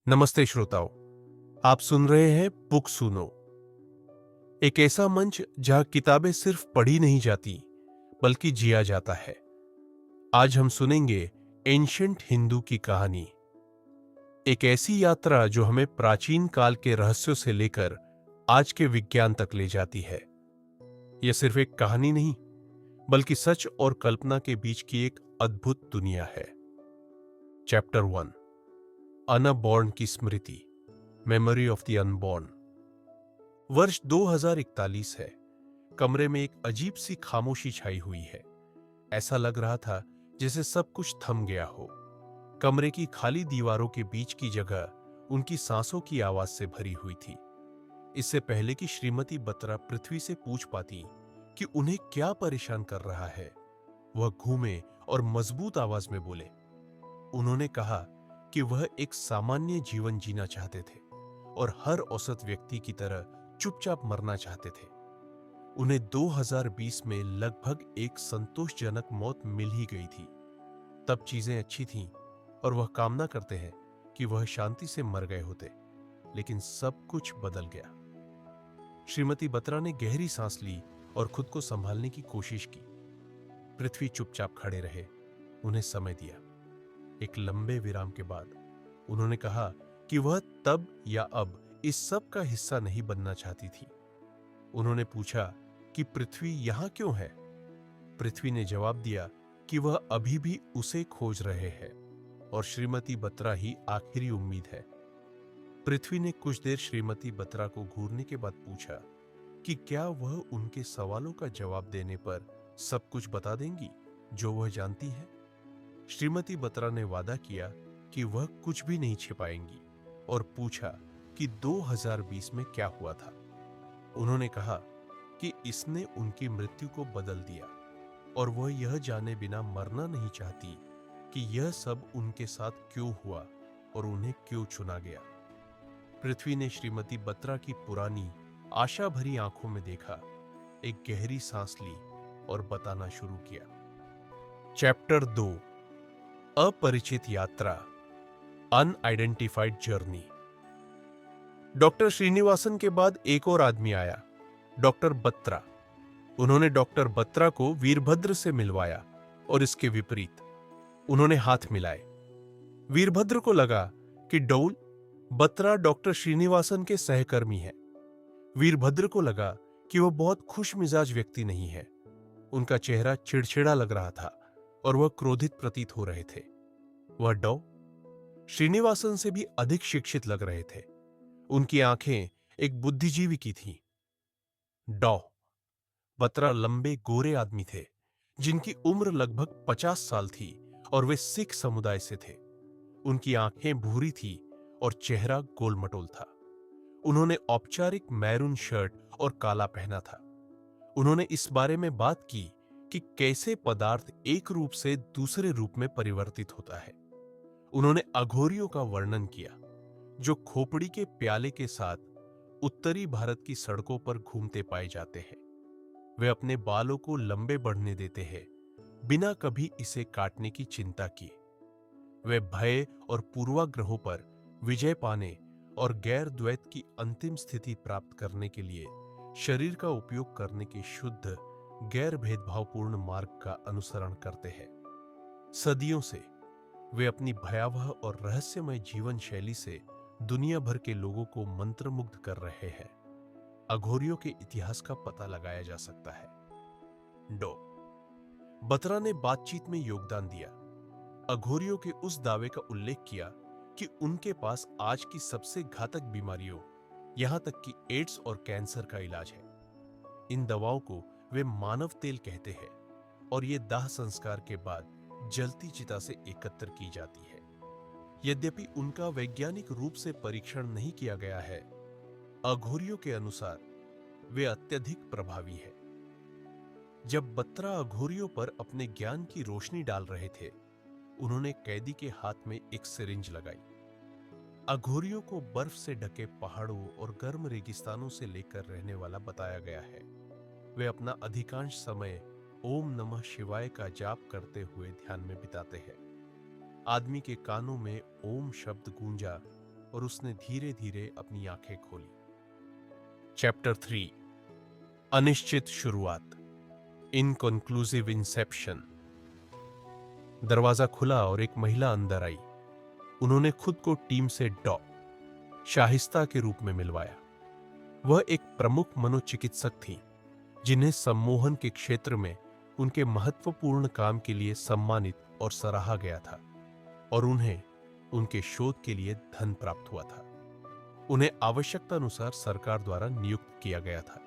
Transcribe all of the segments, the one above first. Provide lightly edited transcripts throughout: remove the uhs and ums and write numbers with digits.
नमस्ते श्रोताओं, आप सुन रहे हैं बुक सुनो, एक ऐसा मंच जहां किताबें सिर्फ पढ़ी नहीं जाती बल्कि जिया जाता है। आज हम सुनेंगे एंशंट हिंदू की कहानी, एक ऐसी यात्रा जो हमें प्राचीन काल के रहस्यों से लेकर आज के विज्ञान तक ले जाती है। यह सिर्फ एक कहानी नहीं बल्कि सच और कल्पना के बीच की एक अद्भुत दुनिया है। चैप्टर 1, अनबॉर्न की स्मृति, मेमोरी ऑफ द अनबॉर्न। वर्ष 2041 है। कमरे में एक अजीब सी खामोशी छाई हुई है। ऐसा लग रहा था जैसे सब कुछ थम गया हो। कमरे की खाली दीवारों के बीच की जगह उनकी सांसों की आवाज से भरी हुई थी। इससे पहले कि श्रीमती बत्रा पृथ्वी से पूछ पाती कि उन्हें क्या परेशान कर रहा है, वह घूमे और मजबूत आवाज में बोले। उन्होंने कहा कि वह एक सामान्य जीवन जीना चाहते थे और हर औसत व्यक्ति की तरह चुपचाप मरना चाहते थे। उन्हें 2020 में लगभग एक संतोषजनक मौत मिल ही गई थी। तब चीजें अच्छी थीं और वह कामना करते हैं कि वह शांति से मर गए होते, लेकिन सब कुछ बदल गया। श्रीमती बत्रा ने गहरी सांस ली और खुद को संभालने की कोशिश की। पृथ्वी चुपचाप खड़े रहे, उन्हें समय दिया। एक लंबे विराम के बाद उन्होंने कहा कि वह तब या अब इस सब का हिस्सा नहीं बनना चाहती थी। उन्होंने पूछा कि पृथ्वी यहां क्यों है। पृथ्वी ने जवाब दिया कि वह अभी भी उसे खोज रहे हैं और श्रीमती बत्रा ही आखिरी उम्मीद है। पृथ्वी ने कुछ देर श्रीमती बत्रा को घूरने के बाद पूछा कि क्या वह उनके सवालों का जवाब देने पर सब कुछ बता देंगी जो वह जानती है। श्रीमती बत्रा ने वादा किया कि वह कुछ भी नहीं छिपाएंगी और पूछा कि 2020 में क्या हुआ था। उन्होंने कहा कि इसने उनकी मृत्यु को बदल दिया और वह यह जाने बिना मरना नहीं चाहती कि यह सब उनके साथ क्यों हुआ और उन्हें क्यों चुना गया। पृथ्वी ने श्रीमती बत्रा की पुरानी आशा भरी आंखों में देखा, एक गहरी सांस ली और बताना शुरू किया। चैप्टर 2, अपरिचित यात्रा, अनआइडेंटिफाइड जर्नी। डॉक्टर श्रीनिवासन के बाद एक और आदमी आया, डॉक्टर बत्रा। उन्होंने डॉक्टर बत्रा को वीरभद्र से मिलवाया और इसके विपरीत उन्होंने हाथ मिलाए। वीरभद्र को लगा कि डॉल बत्रा डॉक्टर श्रीनिवासन के सहकर्मी है। वीरभद्र को लगा कि वह बहुत खुश मिजाज व्यक्ति नहीं है। उनका चेहरा चिड़चिड़ा लग रहा था और वह क्रोधित प्रतीत हो रहे थे। वह डॉ श्रीनिवासन से भी अधिक शिक्षित लग रहे थे। उनकी आंखें एक बुद्धिजीवी की थीं। डॉ बत्रा लंबे गोरे आदमी थे जिनकी उम्र लगभग 50 साल थी और वे सिख समुदाय से थे। उनकी आंखें भूरी थी और चेहरा गोलमटोल था। उन्होंने औपचारिक मैरून शर्ट और काला पहना था। उन्होंने इस बारे में बात की कि कैसे पदार्थ एक रूप से दूसरे रूप में परिवर्तित होता है। उन्होंने अघोरियों का वर्णन किया जो खोपड़ी के प्याले के साथ उत्तरी भारत की सड़कों पर घूमते पाए जाते हैं। वे अपने बालों को लंबे बढ़ने देते हैं बिना कभी इसे काटने की चिंता किए। वे भय और पूर्वाग्रहों पर विजय पाने और गैर द्वैत की अंतिम स्थिति प्राप्त करने के लिए शरीर का उपयोग करने के शुद्ध गैर भेदभावपूर्ण मार्ग का अनुसरण करते हैं। सदियों से वे अपनी भयावह और रहस्यमय जीवन शैली से दुनिया भर के लोगों को मंत्रमुग्ध कर रहे हैं। अघोरियों के इतिहास का पता लगाया जा सकता है। डॉ बत्रा ने बातचीत में योगदान दिया। अघोरियों के उस दावे का उल्लेख किया कि उनके पास आज की सबसे घातक बीमारियों, यहां तक कि एड्स और कैंसर का इलाज है। इन दवाओं को वे मानव तेल कहते हैं और ये दाह संस्कार के बाद जलती चिता से एकत्र की जाती है। यद्यपि उनका वैज्ञानिक रूप से परीक्षण नहीं किया गया है, अघोरियों के अनुसार वे अत्यधिक प्रभावी है। जब बत्रा अघोरियों पर अपने ज्ञान की रोशनी डाल रहे थे, उन्होंने कैदी के हाथ में एक सिरिंज लगाई। अघोरियों को बर्फ से ढके पहाड़ों और गर्म रेगिस्तानों से लेकर रहने वाला बताया गया है। वे अपना अधिकांश समय ओम नमः शिवाय का जाप करते हुए ध्यान में बिताते हैं। आदमी के कानों में ओम शब्द गूंजा और उसने धीरे धीरे अपनी आंखें खोली। चैप्टर 3, अनिश्चित शुरुआत, इनकंक्लूसिव इंसेप्शन। दरवाजा खुला और एक महिला अंदर आई। उन्होंने खुद को टीम से डॉ शाहिस्ता के रूप में मिलवाया। वह एक प्रमुख मनोचिकित्सक थी जिन्हें सम्मोहन के क्षेत्र में उनके महत्वपूर्ण काम के लिए सम्मानित और सराहा गया था, और उन्हें उनके शोध के लिए धन प्राप्त हुआ था। उन्हें आवश्यकता अनुसार सरकार द्वारा नियुक्त किया गया था।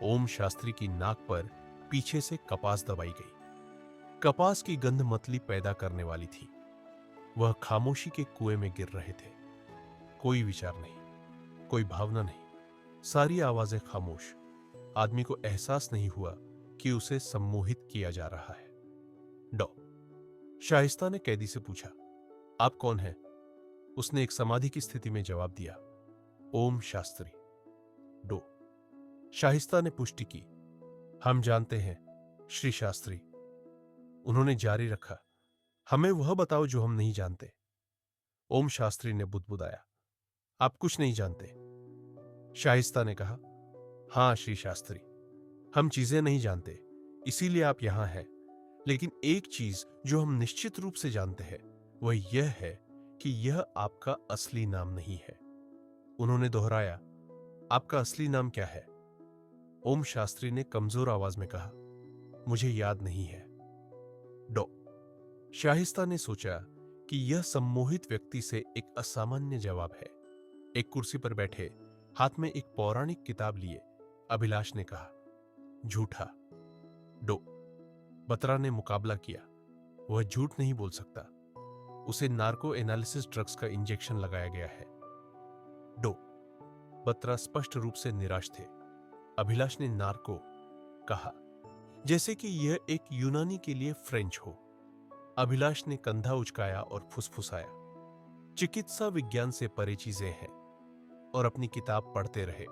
ओम शास्त्री की नाक पर पीछे से कपास दबाई गई। कपास की गंध मतली पैदा करने वाली थी। वह खामोशी के कुएं में गिर रहे थे। कोई विचार नहीं, कोई भावना नहीं, सारी आवाजें खामोश। आदमी को एहसास नहीं हुआ कि उसे सम्मोहित किया जा रहा है। डॉ शाइस्ता ने कैदी से पूछा, आप कौन हैं? उसने एक समाधि की स्थिति में जवाब दिया, ओम शास्त्री। डॉ शाइस्ता ने पुष्टि की, हम जानते हैं श्री शास्त्री। उन्होंने जारी रखा, हमें वह बताओ जो हम नहीं जानते। ओम शास्त्री ने बुदबुदाया, आप कुछ नहीं जानते। शाइस्ता ने कहा, हां श्री शास्त्री, हम चीजें नहीं जानते, इसीलिए आप यहां हैं। लेकिन एक चीज जो हम निश्चित रूप से जानते हैं वह यह है कि यह आपका असली नाम नहीं है। उन्होंने दोहराया, आपका असली नाम क्या है? ओम शास्त्री ने कमजोर आवाज में कहा, मुझे याद नहीं है। डॉ शाहिस्ता ने सोचा कि यह सम्मोहित व्यक्ति से एक असामान्य जवाब है। एक कुर्सी पर बैठे, हाथ में एक पौराणिक किताब लिए, अभिलाष ने कहा, झूठा। डॉ बत्रा ने मुकाबला किया, वह झूठ नहीं बोल सकता। उसे नार्को एनालिसिस ड्रग्स का इंजेक्शन लगाया गया है। डॉ बत्रा स्पष्ट रूप से निराश थे। अभिलाष ने नार्को कहा, जैसे कि यह एक यूनानी के लिए फ्रेंच हो। अभिलाष ने कंधा उचकाया और फुसफुसाया, चिकित्सा विज्ञान से परे चीजें हैं, और अपनी किताब पढ़ते रहे।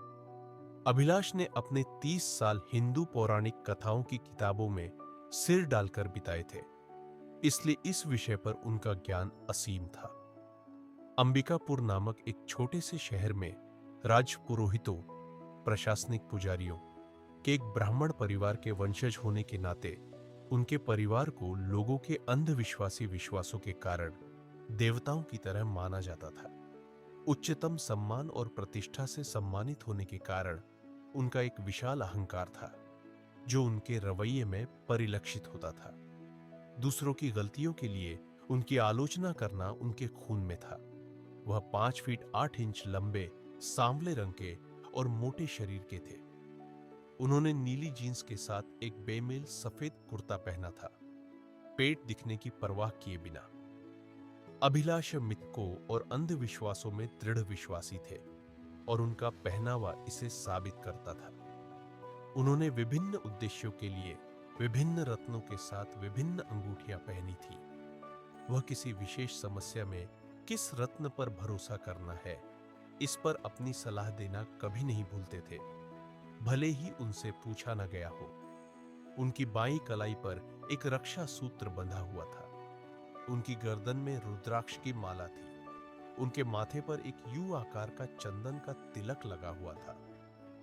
अभिलाष ने अपने 30 साल हिंदू पौराणिक कथाओं की किताबों में सिर डालकर बिताए थे, इसलिए इस विषय पर उनका ज्ञान असीम था। अंबिकापुर नामक एक छोटे से शहर में राजपुरोहितों, प्रशासनिक पुजारियों के एक ब्राह्मण परिवार के वंशज होने के नाते उनके परिवार को लोगों के अंधविश्वासी विश्वासों के कारण देवताओं की तरह माना जाता था। उच्चतम सम्मान और प्रतिष्ठा से सम्मानित होने के कारण उनका एक विशाल अहंकार था जो उनके रवैये में परिलक्षित होता था। दूसरों की गलतियों के लिए उनकी आलोचना करना उनके खून में था। वह 5 फीट 8 इंच लंबे, सांवले रंग के और मोटे शरीर के थे। उन्होंने नीली जीन्स के साथ एक बेमेल सफेद कुर्ता पहना था, पेट दिखने की परवाह किए बिना। अभिलाष मिथकों और अंधविश्वासों में दृढ़ विश्वासी थे और उनका पहनावा इसे साबित करता था। उन्होंने विभिन्न उद्देश्यों के लिए विभिन्न रत्नों के साथ विभिन्न अंगूठियां पहनी थी। वह किसी विशेष समस्या में किस रत्न पर भरोसा करना है, इस पर अपनी सलाह देना कभी नहीं भूलते थे, भले ही उनसे पूछा न गया हो। उनकी बाईं कलाई पर एक रक्षा सूत्र बंधा हुआ था। उनकी गर्दन में रुद्राक्ष की माला थी। उनके माथे पर एक यू आकार का चंदन का तिलक लगा हुआ था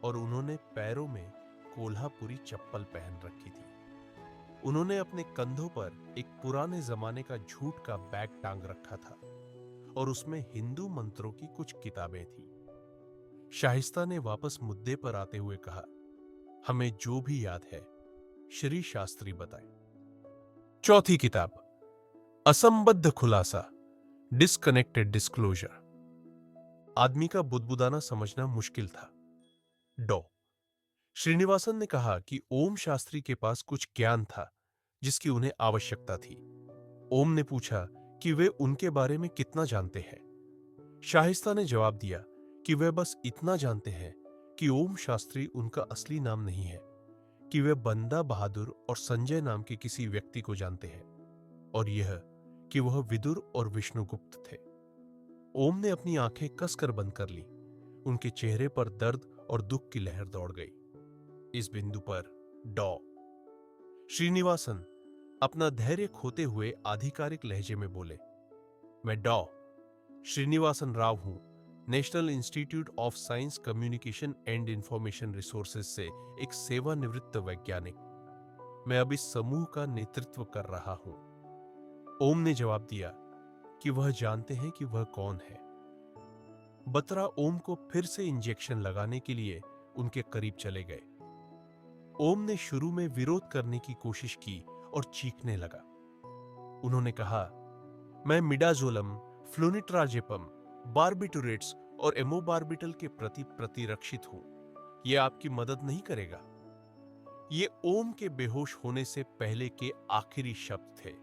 और उन्होंने पैरों में कोल्हापुरी चप्पल पहन रखी थी। उन्होंने अपने कंधों पर एक पुराने जमाने का झूठ का बैग टांग रखा था और उसमें हिंदू मंत्रों की कुछ किताबें थी। शाहिस्ता ने वापस मुद्दे पर आते हुए कहा, हमें जो भी याद है श्री शास्त्री बताएं। चौथी किताब, असंबद्ध खुलासा, डिस्कनेक्टेड डिस्क्लोजर। आदमी का बुदबुदाना समझना मुश्किल था। डॉ श्रीनिवासन ने कहा कि ओम शास्त्री के पास कुछ ज्ञान था जिसकी उन्हें आवश्यकता थी। ओम ने पूछा कि वे उनके बारे में कितना जानते हैं। शाहिस्ता ने जवाब दिया कि वे बस इतना जानते हैं कि ओम शास्त्री उनका असली नाम नहीं है, कि वे बंदा बहादुर और संजय नाम के किसी व्यक्ति को जानते हैं, और यह कि वह विदुर और विष्णुगुप्त थे। ओम ने अपनी आंखें कसकर बंद कर ली। उनके चेहरे पर दर्द और दुख की लहर दौड़ गई। इस बिंदु पर डॉ श्रीनिवासन अपना धैर्य खोते हुए आधिकारिक लहजे में बोले, मैं डॉ श्रीनिवासन राव हूं, national institute of science communication and information resources से एक सेवानिवृत्त वैज्ञानिक। मैं अब इस समूह का नेतृत्व कर रहा हूं। ओम ने जवाब दिया कि वह जानते हैं कि वह कौन है। बत्रा ओम को फिर से इंजेक्शन लगाने के लिए उनके करीब चले गए। ओम ने शुरू में विरोध करने की कोशिश की और चीखने लगा। उन्होंने कहा, मैं मिडाजोलम, फ्लुनिट्राजेपम, बार्बिटुरेट्स और एमोबार्बिटल के प्रति प्रतिरक्षित हूं। यह आपकी मदद नहीं करेगा। ये ओम के बेहोश होने से पहले के आखिरी शब्द थे।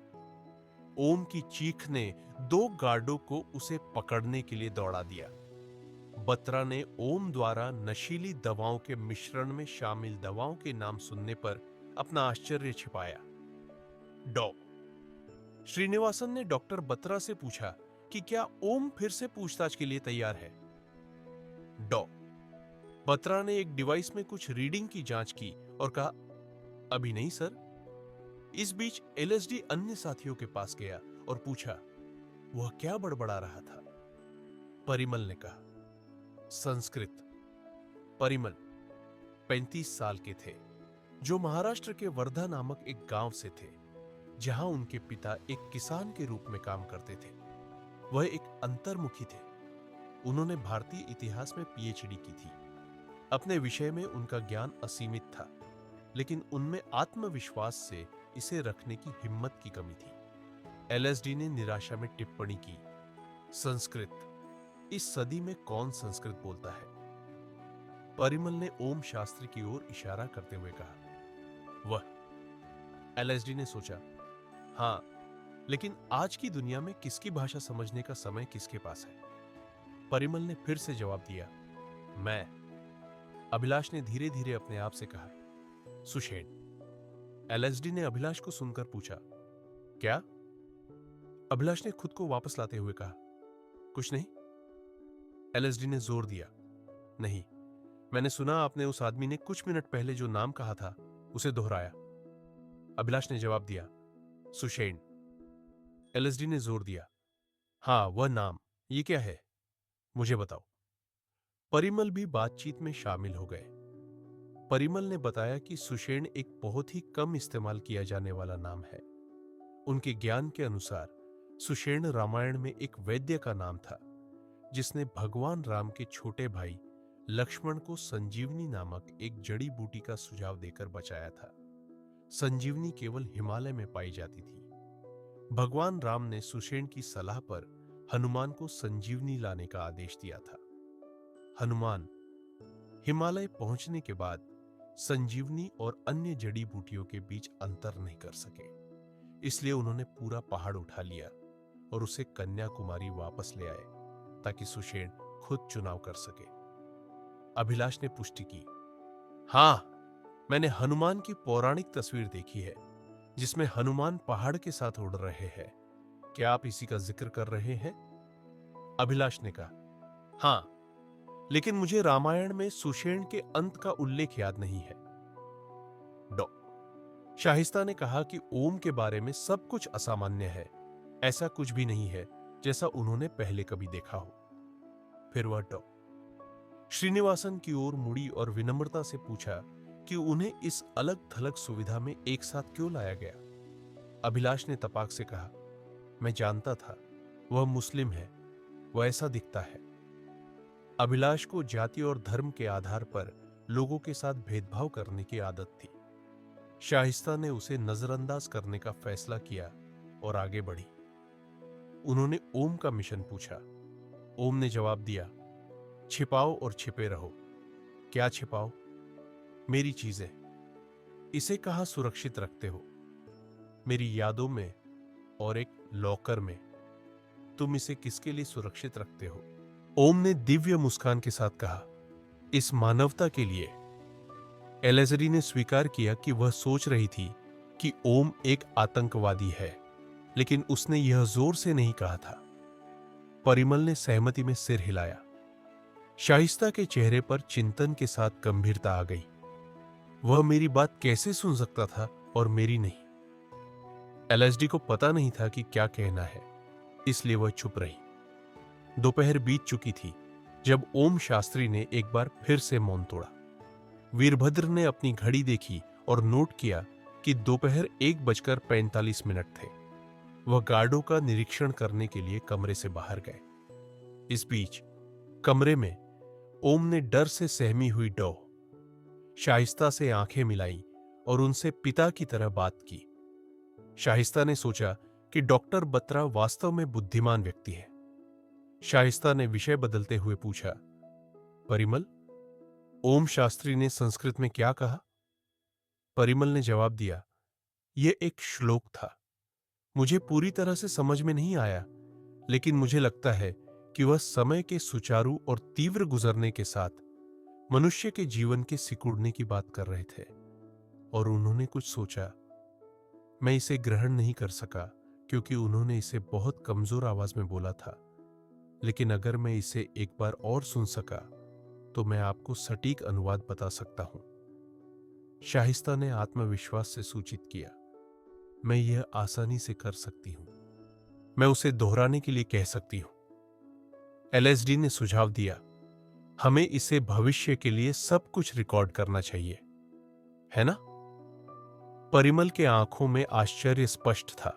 ओम की चीख ने 2 गार्डों को उसे पकड़ने के लिए दौड़ा दिया। बत्रा ने ओम द्वारा नशीली दवाओं के मिश्रण में शामिल दवाओं के नाम सुनने पर अपना आश्चर्य छिपाया। डॉ श्रीनिवासन ने डॉक्टर बत्रा से पूछा कि क्या ओम फिर से पूछताछ के लिए तैयार है। डॉ बत्रा ने एक डिवाइस में कुछ रीडिंग की जांच की और कहा, अभी नहीं सर। इस बीच एलएसडी अन्य साथियों के पास गया और पूछा, वह क्या बड़बड़ा रहा था। परिमल ने कहा, संस्कृत। परिमल 35 साल के थे, जो महाराष्ट्र के वर्धा नामक एक गांव से थे, जहां उनके पिता एक किसान के रूप में काम करते थे। वह एक अंतर्मुखी थे। उन्होंने भारतीय इतिहास में पीएचडी की थी। अपने विषय में उनका ज्ञान असीमित था, लेकिन उनमें आत्मविश्वास से इसे रखने की हिम्मत की कमी थी। एलएसडी ने निराशा में टिप्पणी की, संस्कृत, इस सदी में कौन संस्कृत बोलता है। परिमल ने ओम शास्त्री की ओर इशारा करते हुए कहा, वह। एलएसडी ने सोचा, हां, लेकिन आज की दुनिया में किसकी भाषा समझने का समय किसके पास है। परिमल ने फिर से जवाब दिया, मैं। अभिलाष ने धीरे धीरे अपने आप से कहा, सुषेण। एलएसडी ने अभिलाष को सुनकर पूछा, क्या। अभिलाष ने खुद को वापस लाते हुए कहा, कुछ नहीं। एलएसडी ने जोर दिया, नहीं, मैंने सुना आपने उस आदमी ने कुछ मिनट पहले जो नाम कहा था उसे दोहराया। अभिलाष ने जवाब दिया, सुषेण। एलएसडी ने जोर दिया, हां, वह नाम। ये क्या है, मुझे बताओ। परिमल भी बातचीत में शामिल हो गए। परिमल ने बताया कि सुषेण एक बहुत ही कम इस्तेमाल किया जाने वाला नाम है। उनके ज्ञान के अनुसार सुषेण रामायण में एक वैद्य का नाम था, जिसने भगवान राम के छोटे भाई लक्ष्मण को संजीवनी नामक एक जड़ी बूटी का सुझाव देकर बचाया था। संजीवनी केवल हिमालय में पाई जाती थी। भगवान राम ने सुषेण की सलाह पर हनुमान को संजीवनी लाने का आदेश दिया था। हनुमान हिमालय पहुंचने के बाद संजीवनी और अन्य जड़ी बूटियों के बीच अंतर नहीं कर सके, इसलिए उन्होंने पूरा पहाड़ उठा लिया और उसे कन्याकुमारी वापस ले आए ताकि सुषेण खुद चुनाव कर सके। अभिलाष ने पुष्टि की, हां, मैंने हनुमान की पौराणिक तस्वीर देखी है, जिसमें हनुमान पहाड़ के साथ उड़ रहे हैं। क्या आप इसी का जिक्र कर रहे हैं। अभिलाष ने कहा, हां, लेकिन मुझे रामायण में सुषेण के अंत का उल्लेख याद नहीं है। डॉ शाहिस्ता ने कहा कि ओम के बारे में सब कुछ असामान्य है, ऐसा कुछ भी नहीं है जैसा उन्होंने पहले कभी देखा हो। फिर वह डॉ श्रीनिवासन की ओर मुड़ी और विनम्रता से पूछा कि उन्हें इस अलग थलग सुविधा में एक साथ क्यों लाया गया। अभिलाष ने तपाक से कहा, मैं जानता था वह मुस्लिम है, वह ऐसा दिखता है। अभिलाष को जाति और धर्म के आधार पर लोगों के साथ भेदभाव करने की आदत थी। शाहिस्ता ने उसे नजरअंदाज करने का फैसला किया और आगे बढ़ी। उन्होंने ओम का मिशन पूछा। ओम ने जवाब दिया, छिपाओ और छिपे रहो। क्या छिपाओ। मेरी चीजें। इसे कहां सुरक्षित रखते हो। मेरी यादों में और एक लॉकर में। तुम इसे किसके लिए सुरक्षित रखते हो। ओम ने दिव्य मुस्कान के साथ कहा, इस मानवता के लिए। एलेजरी ने स्वीकार किया कि वह सोच रही थी कि ओम एक आतंकवादी है, लेकिन उसने यह जोर से नहीं कहा था। परिमल ने सहमति में सिर हिलाया। शाहिस्ता के चेहरे पर चिंतन के साथ गंभीरता आ गई। वह मेरी बात कैसे सुन सकता था और मेरी नहीं। एलएसडी को पता नहीं था कि क्या कहना है, इसलिए वह चुप रही। दोपहर बीत चुकी थी जब ओम शास्त्री ने एक बार फिर से मौन तोड़ा। वीरभद्र ने अपनी घड़ी देखी और नोट किया कि दोपहर 1:45 थे। वह गार्डों का निरीक्षण करने के लिए कमरे से बाहर गए। इस बीच कमरे में ओम ने डर से सहमी हुई डॉ शाइस्ता से आंखें मिलाई और उनसे पिता की तरह बात की। शाइस्ता ने सोचा कि डॉक्टर बत्रा वास्तव में बुद्धिमान व्यक्ति है। शाइस्ता ने विषय बदलते हुए पूछा, परिमल, ओम शास्त्री ने संस्कृत में क्या कहा? परिमल ने जवाब दिया, यह एक श्लोक था। मुझे पूरी तरह से समझ में नहीं आया, लेकिन मुझे लगता है कि वह समय के सुचारू और तीव्र गुजरने के साथ मनुष्य के जीवन के सिकुड़ने की बात कर रहे थे। और उन्होंने कुछ सोचा। मैं इसे ग्रहण नहीं कर सका क्योंकि उन्होंने इसे बहुत कमजोर आवाज में बोला था, लेकिन अगर मैं इसे एक बार और सुन सका तो मैं आपको सटीक अनुवाद बता सकता हूं। शाहिस्ता ने आत्मविश्वास से सूचित किया, मैं यह आसानी से कर सकती हूं। मैं उसे दोहराने के लिए कह सकती हूं। एलएसडी ने सुझाव दिया, हमें इसे भविष्य के लिए सब कुछ रिकॉर्ड करना चाहिए, है ना? परिमल के आंखों में आश्चर्य स्पष्ट था।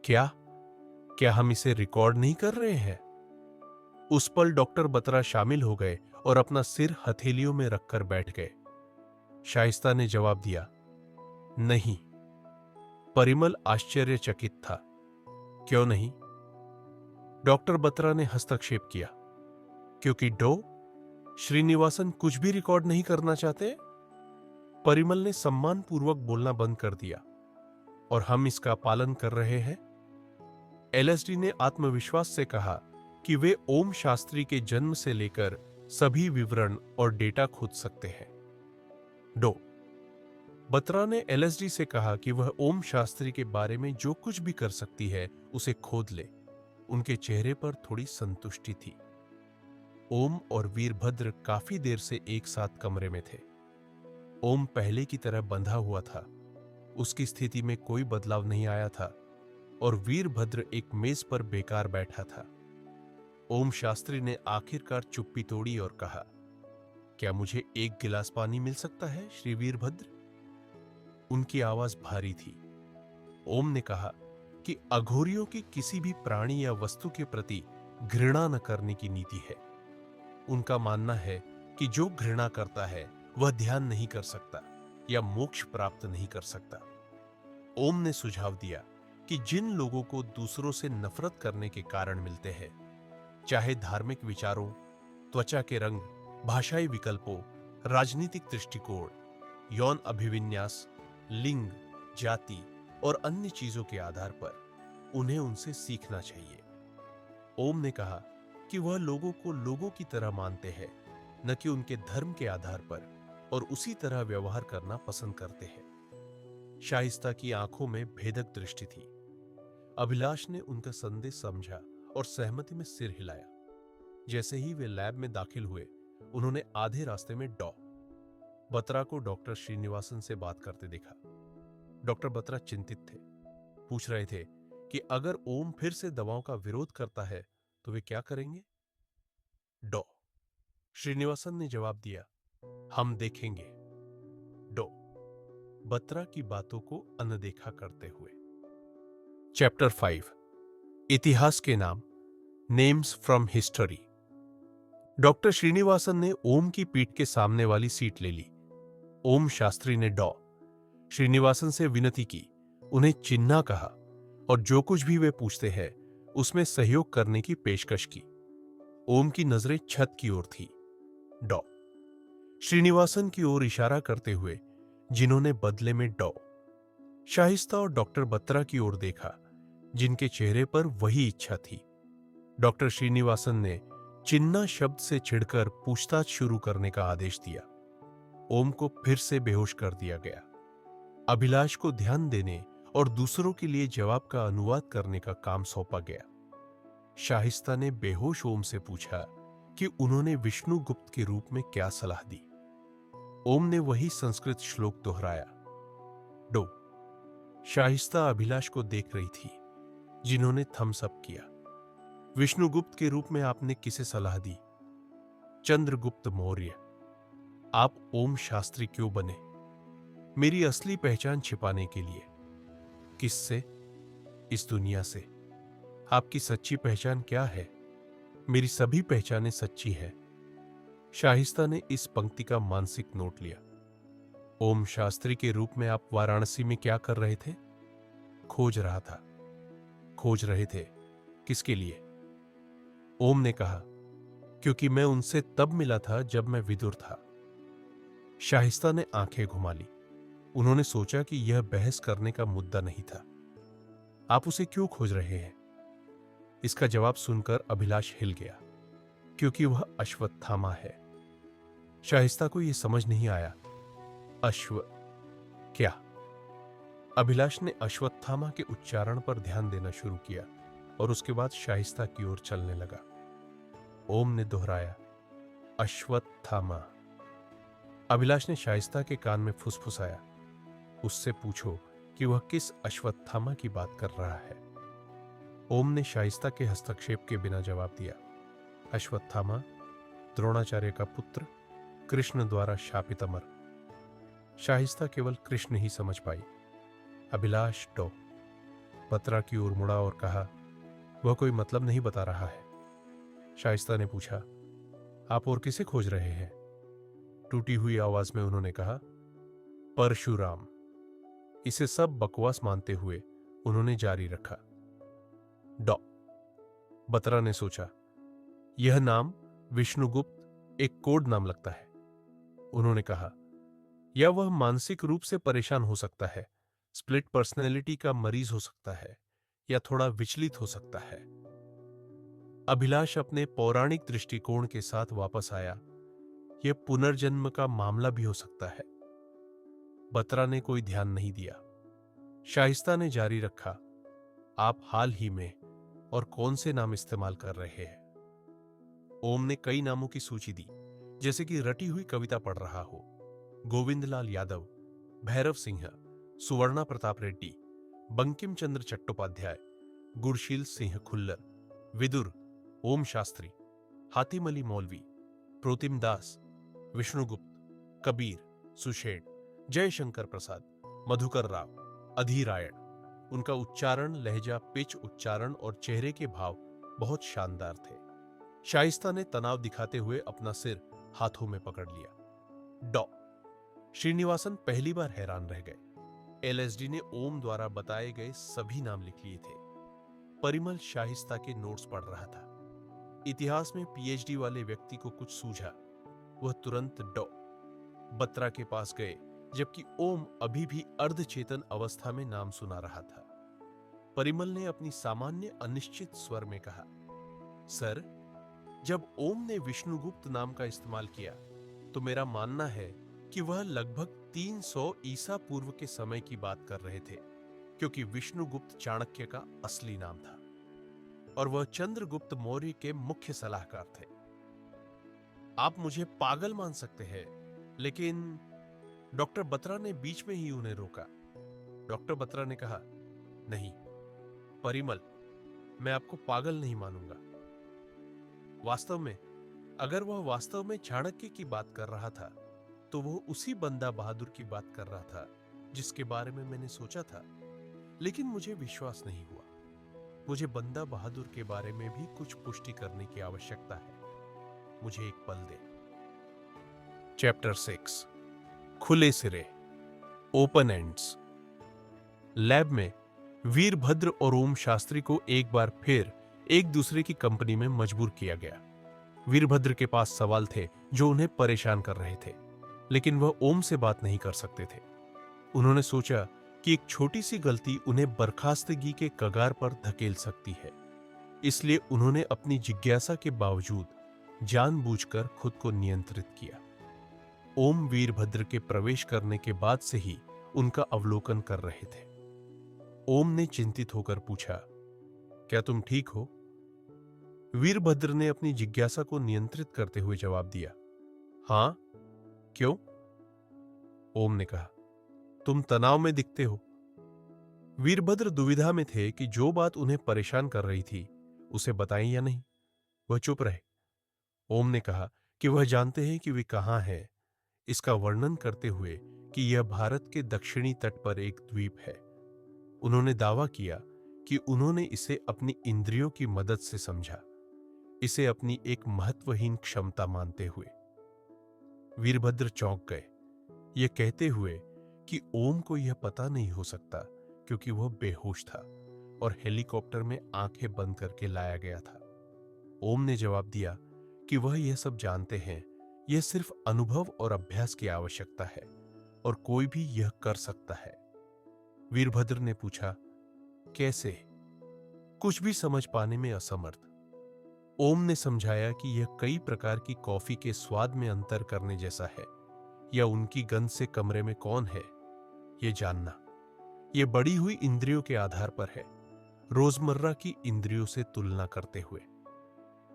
क्या हम इसे रिकॉर्ड नहीं कर रहे हैं? उस पल डॉक्टर बत्रा शामिल हो गए और अपना सिर हथेलियों में रखकर बैठ गए। शाइस्ता ने जवाब दिया, नहीं। परिमल आश्चर्यचकित था। क्यों नहीं? डॉक्टर बत्रा ने हस्तक्षेप किया, क्योंकि डो श्रीनिवासन कुछ भी रिकॉर्ड नहीं करना चाहते। परिमल ने सम्मानपूर्वक बोलना बंद कर दिया, और हम इसका पालन कर रहे हैं। एलएसडी ने आत्मविश्वास से कहा कि वे ओम शास्त्री के जन्म से लेकर सभी विवरण और डेटा खोज सकते हैं। डो बत्रा ने एलएसडी से कहा कि वह ओम शास्त्री के बारे में जो कुछ भी कर सकती है उसे खोद ले। उनके चेहरे पर थोड़ी संतुष्टि थी। ओम और वीरभद्र काफी देर से एक साथ कमरे में थे। ओम पहले की तरह बंधा हुआ था। उसकी स्थिति में कोई बदलाव नहीं आया था और वीरभद्र एक मेज पर बेकार बैठा था। ओम शास्त्री ने आखिरकार चुप्पी तोड़ी और कहा, क्या मुझे एक गिलास पानी मिल सकता है श्री वीरभद्र? उनकी आवाज भारी थी। ओम ने कहा कि अघोरियों की किसी भी प्राणी या वस्तु के प्रति घृणा न करने की नीति है। उनका मानना है कि जो घृणा करता है वह ध्यान नहीं कर सकता या मोक्ष प्राप्त नहीं कर सकता। ओम ने सुझाव दिया कि जिन लोगों को दूसरों से नफरत करने के कारण मिलते हैं, चाहे धार्मिक विचारों, त्वचा के रंग, भाषाई विकल्पों, राजनीतिक दृष्टिकोण, यौन अभिविन्यास, लिंग, जाति और अन्य चीजों के आधार पर उन्हें उनसे सीखना चाहिए। ओम ने कहा कि वह लोगों को लोगों की तरह मानते हैं, न कि उनके धर्म के आधार पर, और उसी तरह व्यवहार करना पसंद करते हैं। शाइस्ता की आंखों में भेदक दृष्टि थी। अभिलाष ने उनका संदेश समझा और सहमति में सिर हिलाया। जैसे ही वे लैब में दाखिल हुए, उन्होंने आधे रास्ते में डॉ बत्रा को डॉक्टर श्रीनिवासन से बात करते देखा। डॉक्टर बत्रा चिंतित थे। पूछ रहे थे कि अगर ओम फिर से दवाओं का विरोध करता है तो वे क्या करेंगे? डॉ श्रीनिवासन ने जवाब दिया, हम देखेंगे। डॉ बत्रा की बातों को अनदेखा करते हुए। चैप्टर 5, इतिहास के नाम, names from history. Doctor Srinivasan ने ओम की पीठ के सामने वाली सीट ले ली। ओम शास्त्री ने डॉ श्रीनिवासन से विनती की, उन्हें चिन्ना कहा और जो कुछ भी वे पूछते हैं उसमें सहयोग करने की पेशकश की। ओम की नजरें छत की ओर थी। डॉ श्रीनिवासन की ओर इशारा करते हुए, जिन्होंने बदले में डॉ शाहिस्ता और डॉक्टर बत्रा की ओर देखा, जिनके चेहरे पर वही इच्छा थी। डॉक्टर श्रीनिवासन ने चिन्ना शब्द से छिड़कर पूछताछ शुरू करने का आदेश दिया। ओम को फिर से बेहोश कर दिया गया। अभिलाष को ध्यान देने और दूसरों के लिए जवाब का अनुवाद करने का काम सौंपा गया। शाहिस्ता ने बेहोश ओम से पूछा कि उन्होंने विष्णुगुप्त के रूप में क्या सलाह दी। ओम ने वही संस्कृत श्लोक दोहराया। डो शाहिस्ता अभिलाष को देख रही थी, जिन्होंने थम्स अप किया। विष्णुगुप्त के रूप में आपने किसे सलाह दी? चंद्रगुप्त मौर्य। आप ओम शास्त्री क्यों बने? मेरी असली पहचान छिपाने के लिए। किससे? इस दुनिया से। आपकी सच्ची पहचान क्या है? मेरी सभी पहचानें सच्ची हैं। शाहिस्ता ने इस पंक्ति का मानसिक नोट लिया। ओम शास्त्री के रूप में आप वाराणसी में क्या कर रहे थे? खोज रहा था। खोज रहे थे किसके लिए? ओम ने कहा, क्योंकि मैं उनसे तब मिला था जब मैं विदुर था। शाहिस्ता ने आंखें घुमा ली। उन्होंने सोचा कि यह बहस करने का मुद्दा नहीं था। आप उसे क्यों खोज रहे हैं? इसका जवाब सुनकर अभिलाष हिल गया, क्योंकि वह अश्वत्थामा है। शाहिस्ता को यह समझ नहीं आया। अश्व क्या? अभिलाष ने अश्वत्थामा के उच्चारण पर ध्यान देना शुरू किया और उसके बाद शाहिस्ता की ओर चलने लगा। ओम ने दोहराया, अश्वत्थामा। अभिलाष ने शाहिस्ता के कान में फुसफुसाया, उससे पूछो कि वह किस अश्वत्थामा की बात कर रहा है। ओम ने शाहिस्ता के हस्तक्षेप के बिना जवाब दिया, अश्वत्थामा द्रोणाचार्य का पुत्र, कृष्ण द्वारा शापित अमर। शाहिस्ता केवल कृष्ण ही समझ पाई। अभिलाष डो बत्रा की ओर मुड़ा और कहा, वह कोई मतलब नहीं बता रहा है। शाहिस्ता ने पूछा, आप और किसे खोज रहे हैं? टूटी हुई आवाज में उन्होंने कहा, परशुराम। इसे सब बकवास मानते हुए उन्होंने जारी रखा, डॉ। बत्रा ने सोचा, यह नाम विष्णुगुप्त एक कोड नाम लगता है। उन्होंने कहा, या वह मानसिक रूप से परेशान हो सकता है, स्प्लिट पर्सनैलिटी का मरीज हो सकता है, या थोड़ा विचलित हो सकता है। अभिलाष अपने पौराणिक दृष्टिकोण के साथ वापस आया, यह पुनर्जन्म का मामला भी हो सकता है। बत्रा ने कोई ध्यान नहीं दिया। शाहिस्ता ने जारी रखा, आप हाल ही में और कौन से नाम इस्तेमाल कर रहे हैं? ओम ने कई नामों की सूची दी, जैसे कि रटी हुई कविता पढ़ रहा हो। गोविंदलाल यादव, भैरव सिंह, सुवर्णा प्रताप रेड्डी, बंकिम चंद्र चट्टोपाध्याय, गुरशील सिंह खुल्लर, विदुर, ओम शास्त्री, हातिम अली मौलवी, प्रोतिम दास, विष्णुगुप्त, कबीर, सुषेण, जयशंकर प्रसाद, मधुकर राव, अधीरायण। उनका उच्चारण, लहजा, पिच, उच्चारण और चेहरे के भाव बहुत शानदार थे। शाइस्ता ने तनाव दिखाते हुए अपना सिर हाथों में पकड़ लिया। डॉ। श्रीनिवासन पहली बार हैरान रह गए। एलएसडी ने ओम द्वारा बताए गए सभी नाम लिख लिए थे। परिमल शाहिस्ता के नोट्स पढ़ रहा था। इतिहास में पीएचडी वाले व्यक्ति को कुछ सूझा, वह तुरंत डॉ। बत्रा के पास गए, जबकि ओम अभी भी अर्धचेतन अवस्था में नाम सुना रहा था। परिमल ने अपनी सामान्य अनिश्चित स्वर में कहा, सर, जब ओम ने विष्णुगुप्त नाम का इस्तेमाल किया तो मेरा मानना है कि वह लगभग 300 ईसा पूर्व के समय की बात कर रहे थे, क्योंकि विष्णुगुप्त चाणक्य का असली नाम था और वह चंद्रगुप्त मौर्य के मुख्य सलाहकार थे। आप मुझे पागल मान सकते हैं, लेकिन डॉक्टर बत्रा ने बीच में ही उन्हें रोका। डॉक्टर बत्रा ने कहा, नहीं परिमल, मैं आपको पागल नहीं मानूंगा। वास्तव में अगर वह वास्तव में चाणक्य की बात कर रहा था तो वह उसी बंदा बहादुर की बात कर रहा था जिसके बारे में मैंने सोचा था, लेकिन मुझे विश्वास नहीं हुआ। मुझे बंदा बहादुर के बारे में भी कुछ पुष्टि करने की आवश्यकता है। मुझे एक पल दे। चैप्टर 6, खुले सिरे, ओपन एंड्स। लैब में वीरभद्र और ओम शास्त्री को एक बार फिर एक दूसरे की कंपनी में मजबूर किया गया। वीरभद्र के पास सवाल थे जो उन्हें परेशान कर रहे थे, लेकिन वह ओम से बात नहीं कर सकते थे। उन्होंने सोचा कि एक छोटी सी गलती उन्हें बर्खास्तगी के कगार पर धकेल सकती है, इसलिए उन्होंने अपनी जिज्ञासा के बावजूद जानबूझकर खुद को नियंत्रित किया। ओम वीरभद्र के प्रवेश करने के बाद से ही उनका अवलोकन कर रहे थे। ओम ने चिंतित होकर पूछा, क्या तुम ठीक हो? वीरभद्र ने अपनी जिज्ञासा को नियंत्रित करते हुए जवाब दिया, हां, क्यों? ओम ने कहा, तुम तनाव में दिखते हो। वीरभद्र दुविधा में थे कि जो बात उन्हें परेशान कर रही थी उसे बताएं या नहीं। वह चुप रहे। ओम ने कहा कि वह जानते हैं कि वे कहाँ हैं, इसका वर्णन करते हुए कि यह भारत के दक्षिणी तट पर एक द्वीप है। उन्होंने दावा किया कि उन्होंने इसे अपनी इंद्रियों की मदद से समझा, इसे अपनी एक महत्वहीन क्षमता मानते हुए। वीरभद्र चौंक गए, यह कहते हुए कि ओम को यह पता नहीं हो सकता क्योंकि वह बेहोश था और हेलीकॉप्टर में आंखें बंद करके लाया गया था। ओम ने जवाब दिया कि वह यह सब जानते हैं, यह सिर्फ अनुभव और अभ्यास की आवश्यकता है और कोई भी यह कर सकता है। वीरभद्र ने पूछा, कैसे? कुछ भी समझ पाने में असमर्थ, ओम ने समझाया कि यह कई प्रकार की कॉफी के स्वाद में अंतर करने जैसा है, या उनकी गंध से कमरे में कौन है यह जानना। यह बढ़ी हुई इंद्रियों के आधार पर है, रोजमर्रा की इंद्रियों से तुलना करते हुए।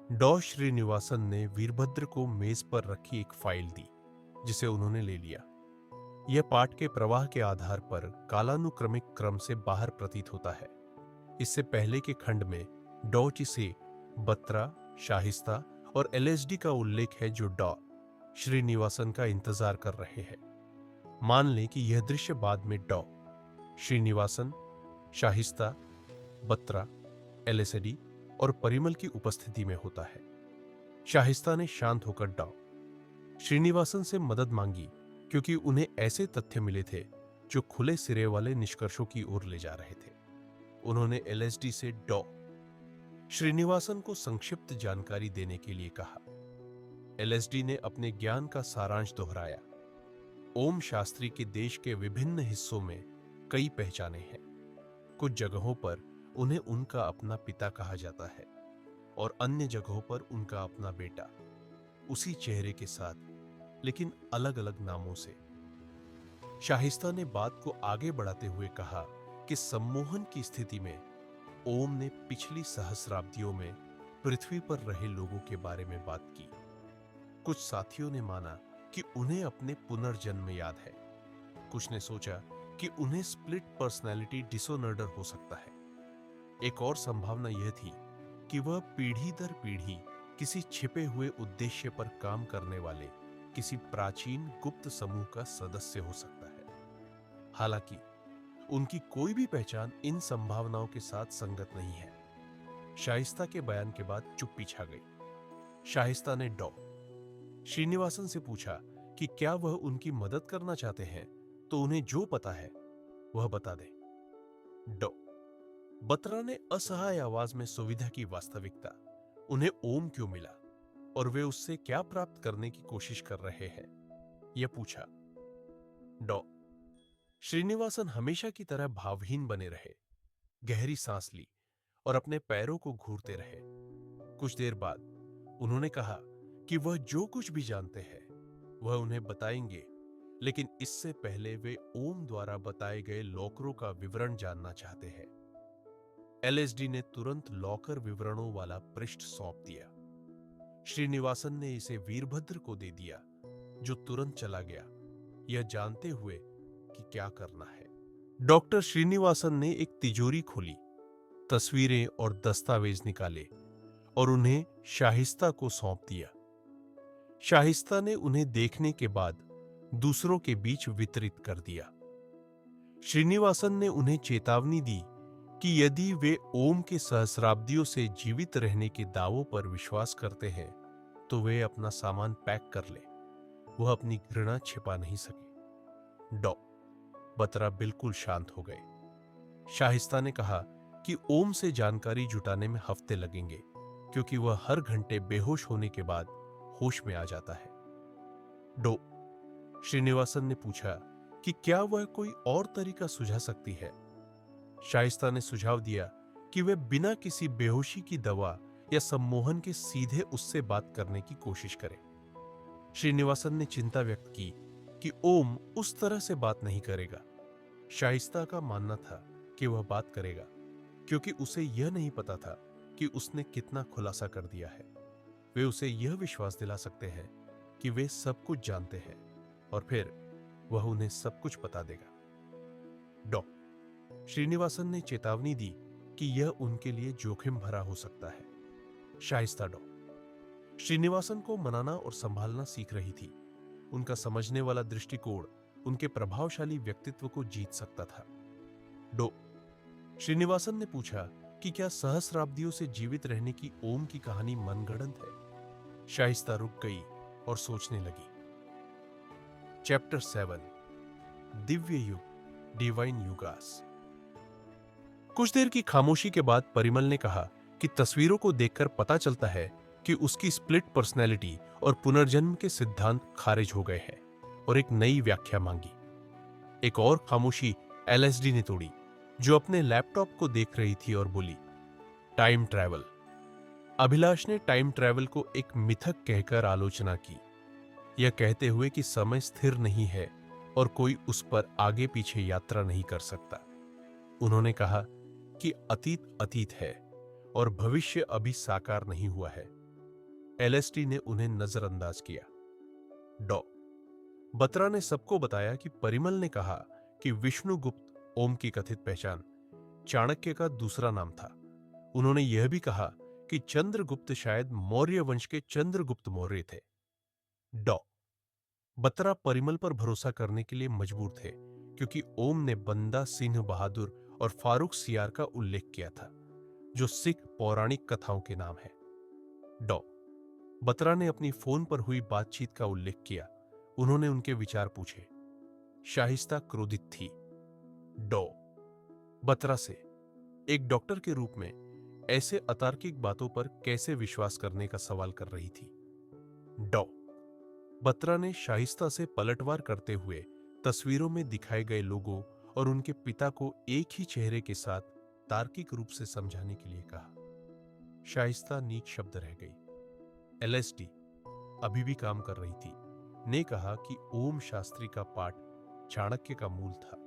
डॉ श्रीनिवासन ने वीरभद्र को मेज पर रखी एक फाइल दी, जिसे उन्होंने ले लिया। यह पाठ के प्रवाह के आधार पर कालानुक्रमिक क्रम से बाहर प्रतीत होता है। इससे पहले के खंड में डॉच से बत्रा, शाहिस्ता और एलएसडी का उल्लेख है जो डॉ श्रीनिवासन का इंतजार कर रहे हैं। मान लें कि यह दृश्य बाद में डॉ श्रीनिवासन, शाहिस्ता, बत्रा, एलएसडी और परिमल की उपस्थिति में होता है। शाहिस्ता ने शांत होकर डॉ श्रीनिवासन से मदद मांगी क्योंकि उन्हें ऐसे तथ्य मिले थे जो खुले सिरे वाले निष्कर्षों की ओर ले जा रहे थे। उन्होंने एलएसडी से डॉ श्रीनिवासन को संक्षिप्त जानकारी देने के लिए कहा। एलएसडी ने अपने ज्ञान का सारांश दोहराया। ओम शास्त्री के देश के विभिन्न हिस्सों में कई पहचाने हैं। कुछ जगहों पर उन्हें उनका अपना पिता कहा जाता है और अन्य जगहों पर उनका अपना बेटा, उसी चेहरे के साथ लेकिन अलग अलग नामों से। शाहिस्ता ने बात को आगे बढ़ाते हुए कहा कि सम्मोहन की स्थिति में ओम ने पिछली सहस्राब्दियों में पृथ्वी पर रहे लोगों के बारे में बात की। कुछ साथियों ने माना कि उन्हें अपने पुनर्जन्म याद है। कुछ ने सोचा कि उन्हें स्प्लिट पर्सनैलिटी डिसऑर्डर हो सकता है। एक और संभावना यह थी कि वह पीढ़ी दर पीढ़ी किसी छिपे हुए उद्देश्य पर काम करने वाले किसी प्राचीन गुप्त समूह का सदस्य हो सकता है। हालांकि उनकी कोई भी पहचान इन संभावनाओं के साथ संगत नहीं है। शाहिस्ता के बयान के बाद चुप्पी छा गई। शाहिस्ता ने डॉ श्रीनिवासन से पूछा कि क्या वह उनकी मदद करना चाहते हैं तो उन्हें जो पता है वह बता दें। डॉ बत्रा ने असहाय आवाज में सुविधा की वास्तविकता, उन्हें ओम क्यों मिला और वे उससे क्या प्राप्त करने की कोशिश कर रहे हैं, यह पूछा। डॉ श्रीनिवासन हमेशा की तरह भावहीन बने रहे, गहरी सांस ली और अपने पैरों को घूरते रहे। कुछ देर बाद उन्होंने कहा कि वह जो कुछ भी जानते हैं वह उन्हें बताएंगे, लेकिन इससे पहले वे ओम द्वारा बताए गए लॉकरों का विवरण जानना चाहते हैं। एलएसडी ने तुरंत लॉकर विवरणों वाला पृष्ठ सौंप दिया। श्रीनिवासन ने इसे वीरभद्र को दे दिया, जो तुरंत चला गया, यह जानते हुए कि क्या करना है। डॉक्टर श्रीनिवासन ने एक तिजोरी खोली, तस्वीरें और दस्तावेज निकाले और उन्हें शाहिस्ता को सौंप दिया। शाहिस्ता ने उन्हें देखने के बाद दूसरों के बीच वितरित कर दिया। श्रीनिवासन ने उन्हें चेतावनी दी कि यदि वे ओम के सहस्राब्दियों से जीवित रहने के दावों पर विश्वास करते हैं तो वे अपना सामान पैक कर ले। वह अपनी घृणा छिपा नहीं सके। डॉ बत्रा बिल्कुल शांत हो गए। शाहिस्ता ने कहा कि ओम से जानकारी जुटाने में हफ्ते लगेंगे क्योंकि वह हर घंटे बेहोश होने के बाद होश में आ जाता है। डॉ श्रीनिवासन ने पूछा कि क्या वह कोई और तरीका सुझा सकती है। शाइस्ता ने सुझाव दिया कि वे बिना किसी बेहोशी की दवा या सम्मोहन के सीधे उससे बात करने की कोशिश करें। श्रीनिवासन ने चिंता व्यक्त की कि ओम उस तरह से बात नहीं करेगा। शाइस्ता का मानना था कि वह बात करेगा क्योंकि उसे यह नहीं पता था कि उसने कितना खुलासा कर दिया है। वे उसे यह विश्वास दिला सकते हैं कि वे सब कुछ जानते हैं और फिर वह उन्हें सब कुछ बता देगा। डॉ श्रीनिवासन ने चेतावनी दी कि यह उनके लिए जोखिम भरा हो सकता है। शाइस्ता डॉ श्रीनिवासन को मनाना और संभालना सीख रही थी। उनका समझने वाला दृष्टिकोण उनके प्रभावशाली व्यक्तित्व को जीत सकता था। डो श्रीनिवासन ने पूछा कि क्या सहस्राब्दियों से जीवित रहने की ओम की कहानी मनगढ़ंत है। शाइस्ता रुक गई और सोचने लगी। चैप्टर 7 दिव्य युग डिवाइन युगास। कुछ देर की खामोशी के बाद परिमल ने कहा कि तस्वीरों को देखकर पता चलता है कि उसकी स्प्लिट पर्सनैलिटी और पुनर्जन्म के सिद्धांत खारिज हो गए हैं और एक नई व्याख्या मांगी। एक और खामोशी एलएसडी ने तोड़ी, जो अपने लैपटॉप को देख रही थी और बोली, टाइम ट्रैवल। अभिलाष ने टाइम ट्रैवल को एक मिथक कहकर आलोचना की, यह कहते हुए कि समय स्थिर नहीं है और कोई उस पर आगे पीछे यात्रा नहीं कर सकता। उन्होंने कहा कि अतीत अतीत है और भविष्य अभी साकार नहीं हुआ है। एलएसडी ने उन्हें नजरअंदाज किया। डॉ बत्रा ने सबको बताया कि परिमल ने कहा कि विष्णुगुप्त ओम की कथित पहचान चाणक्य का दूसरा नाम था। उन्होंने यह भी कहा कि चंद्रगुप्त शायद मौर्य वंश के चंद्रगुप्त मौर्य थे। डॉ बत्रा परिमल पर भरोसा करने के लिए मजबूर थे, क्योंकि ओम ने बंदा सिंह बहादुर और फारूक सियार का उल्लेख किया था, जो सिख पौराणिक कथाओं के नाम है। डॉ बत्रा ने अपनी फोन पर हुई बातचीत का उल्लेख किया। उन्होंने उनके विचार पूछे। शाहिस्ता क्रोधित थी। डॉ बत्रा से एक डॉक्टर के रूप में ऐसे अतार्किक बातों पर कैसे विश्वास करने का सवाल कर रही थी। डॉ बत्रा ने शाहिस्ता से पलटवार करते हुए तस्वीरों में दिखाए गए लोगों और उनके पिता को एक ही चेहरे के साथ तार्किक रूप से समझाने के लिए कहा। शाहिस्ता नीच शब्द रह गई। एलएसडी अभी भी काम कर रही थी, ने कहा कि ओम शास्त्री का पाठ चाणक्य का मूल था।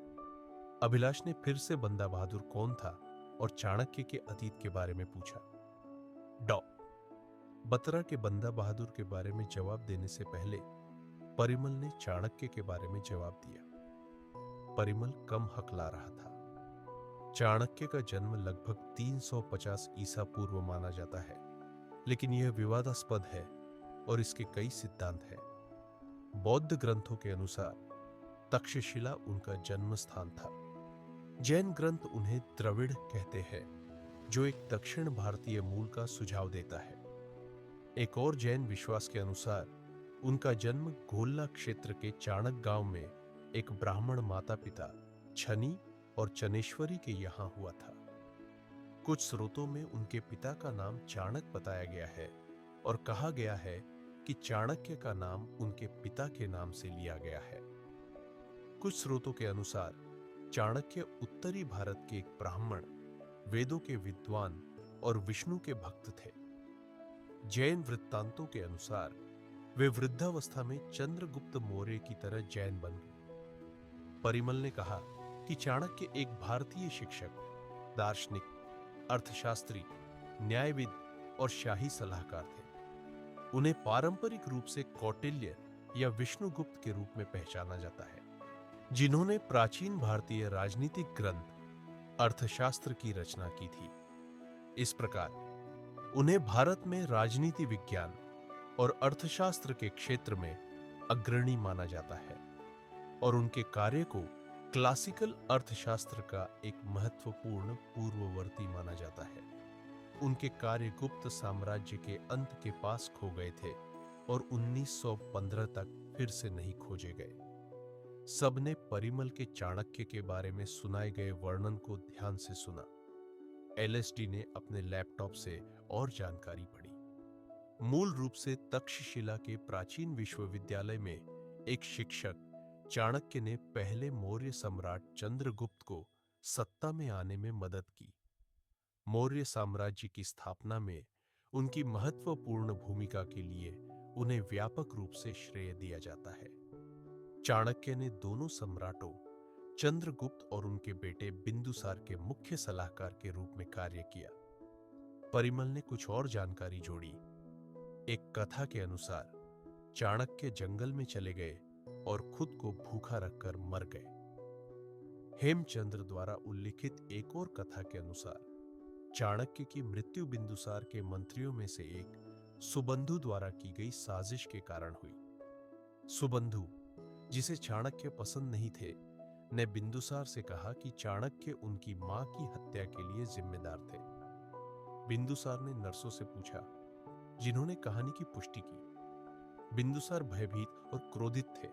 अभिलाष ने फिर से बंदा बहादुर कौन था और चाणक्य के अतीत के बारे में पूछा। डॉ बत्रा के बंदा बहादुर के बारे में जवाब देने से पहले परिमल ने चाणक्य के बारे में जवाब दिया। परिमल कम हकला रहा था। चाणक्य का जन्म लगभग 350 ईसा पूर्व माना जाता है, लेकिन यह विवादास्पद है और इसके कई सिद्धांत हैं। बौद्ध ग्रंथों के अनुसार तक्षशिला उनका जन्म स्थान था। जैन ग्रंथ उन्हें द्रविड़ कहते हैं, जो एक दक्षिण भारतीय मूल का सुझाव देता है। एक और जैन विश्वास के अनुसार उनका जन्म गोल्ला क्षेत्र के चाणक गांव में एक ब्राह्मण माता पिता छनी और चनेश्वरी के यहां हुआ था। कुछ स्रोतों में उनके पिता का नाम चाणक बताया गया है और कहा गया है कि चाणक्य का नाम उनके पिता के नाम से लिया गया है। कुछ स्रोतों के अनुसार चाणक्य उत्तरी भारत के एक ब्राह्मण, वेदों के विद्वान और विष्णु के भक्त थे। जैन वृत्तांतों के अनुसार वे वृद्धावस्था में चंद्रगुप्त मौर्य की तरह जैन बन गए। परिमल ने कहा कि चाणक्य एक भारतीय शिक्षक, दार्शनिक, अर्थशास्त्री, न्यायविद और शाही सलाहकार थे। उन्हें पारंपरिक रूप से कौटिल्य या विष्णुगुप्त के रूप में पहचाना जाता है, जिन्होंने प्राचीन भारतीय राजनीतिक ग्रंथ अर्थशास्त्र की रचना की थी। इस प्रकार उन्हें भारत में राजनीति विज्ञान और अर्थशास्त्र के क्षेत्र में अग्रणी माना जाता है और उनके कार्य को क्लासिकल अर्थशास्त्र का एक महत्वपूर्ण पूर्ववर्ती माना जाता है। उनके कार्य गुप्त साम्राज्य के अंत के पास खो गए थे और 1915 तक फिर से नहीं खोजे गए। सबने परिमल के चाणक्य के बारे में सुनाए गए वर्णन को ध्यान से सुना। एलएसडी ने अपने लैपटॉप से और जानकारी पढ़ी। मूल रूप से तक्षशिला के प्राचीन विश्वविद्यालय में एक शिक्षक चाणक्य ने पहले मौर्य सम्राट चंद्रगुप्त को सत्ता में आने में मदद की। मौर्य साम्राज्य की स्थापना में उनकी महत्वपूर्ण भूमिका के लिए उन्हें व्यापक रूप से श्रेय दिया जाता है। चाणक्य ने दोनों सम्राटों चंद्रगुप्त और उनके बेटे बिंदुसार के मुख्य सलाहकार के रूप में कार्य किया। परिमल ने कुछ और जानकारी जोड़ी। एक कथा के अनुसार चाणक्य जंगल में चले गए और खुद को भूखा रखकर मर गए। हेमचंद्र द्वारा उल्लिखित एक और कथा के अनुसार चाणक्य की मृत्यु बिंदुसार के मंत्रियों में से एक सुबंधु द्वारा की गई साजिश के कारण हुई। सुबंधु, जिसे चाणक्य पसंद नहीं थे, ने बिंदुसार से कहा कि चाणक्य उनकी मां की हत्या के लिए जिम्मेदार थे। बिंदुसार ने नर्सों से पूछा, जिन्होंने कहानी की पुष्टि की। बिंदुसार भयभीत और क्रोधित थे।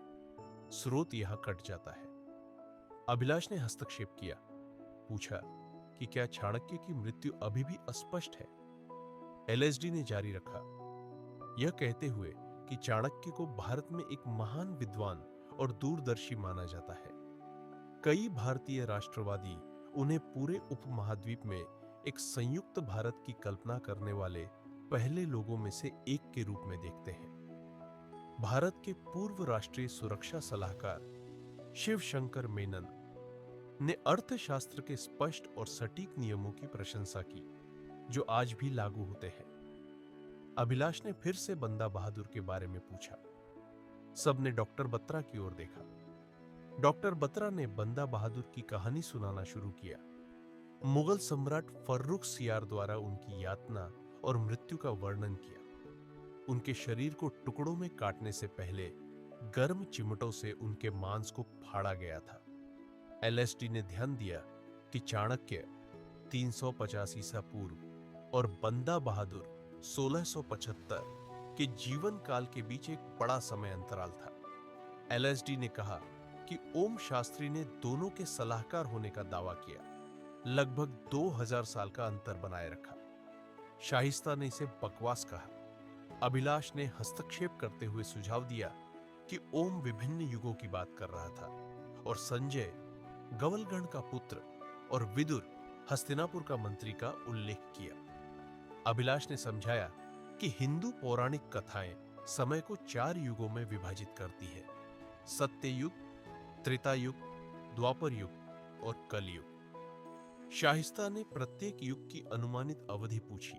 स्रोत यहां कट जाता है। अभिलाष ने हस्तक्षेप किया, पूछा कि क्या चाणक्य की मृत्यु अभी भी अस्पष्ट है। एलएसडी ने जारी रखा, यह कहते हुए कि चाणक्य को भारत में एक महान विद्वान और दूरदर्शी माना जाता है। कई भारतीय राष्ट्रवादी उन्हें पूरे उपमहाद्वीप में एक संयुक्त भारत की कल्पना करने वाले पहले लोगों में से एक के रूप में देखते हैं। भारत के पूर्व राष्ट्रीय सुरक्षा सलाहकार शिव शंकर मेनन ने अर्थशास्त्र के स्पष्ट और सटीक नियमों की प्रशंसा की, जो आज भी लागू होते हैं। अभिलाष ने फिर से बंदा बहादुर के बारे में पूछा। सबने डॉक्टर बत्रा की ओर देखा। डॉक्टर बत्रा ने बंदा बहादुर की कहानी सुनाना शुरू किया। मुगल सम्राट फर्रुखसियार द्वारा उनकी यातना और मृत्यु का वर्णन किया। उनके शरीर को टुकड़ों में काटने से पहले गर्म चिमटों से उनके मांस को फाड़ा गया था। एलएसडी ने ध्यान दिया कि चाणक्य 350 ईसा पूर्व और बंदा बहादुर 1675 के जीवन काल के बीच एक बड़ा समय अंतराल था। एलएसडी ने कहा कि ओम शास्त्री ने दोनों के सलाहकार होने का दावा किया। लगभग 2000 साल का अंतर बनाए रखा। शाहिस्ता ने इसे बकवास कहा। अभिलाष ने हस्तक्षेप करते हुए सुझाव दिया कि ओम विभिन्न युगों की बात कर रहा था और संजय गवलगण का पुत्र और विदुर हस्तिनापुर का मंत्री का उल्लेख किया। अभिलाष ने समझाया कि हिंदू पौराणिक कथाएं समय को 4 युगों में विभाजित करती है: सत्ययुग, त्रेतायुग, द्वापर युग और कलयुग। शाहिस्ता ने प्रत्येक युग की अनुमानित अवधि पूछी।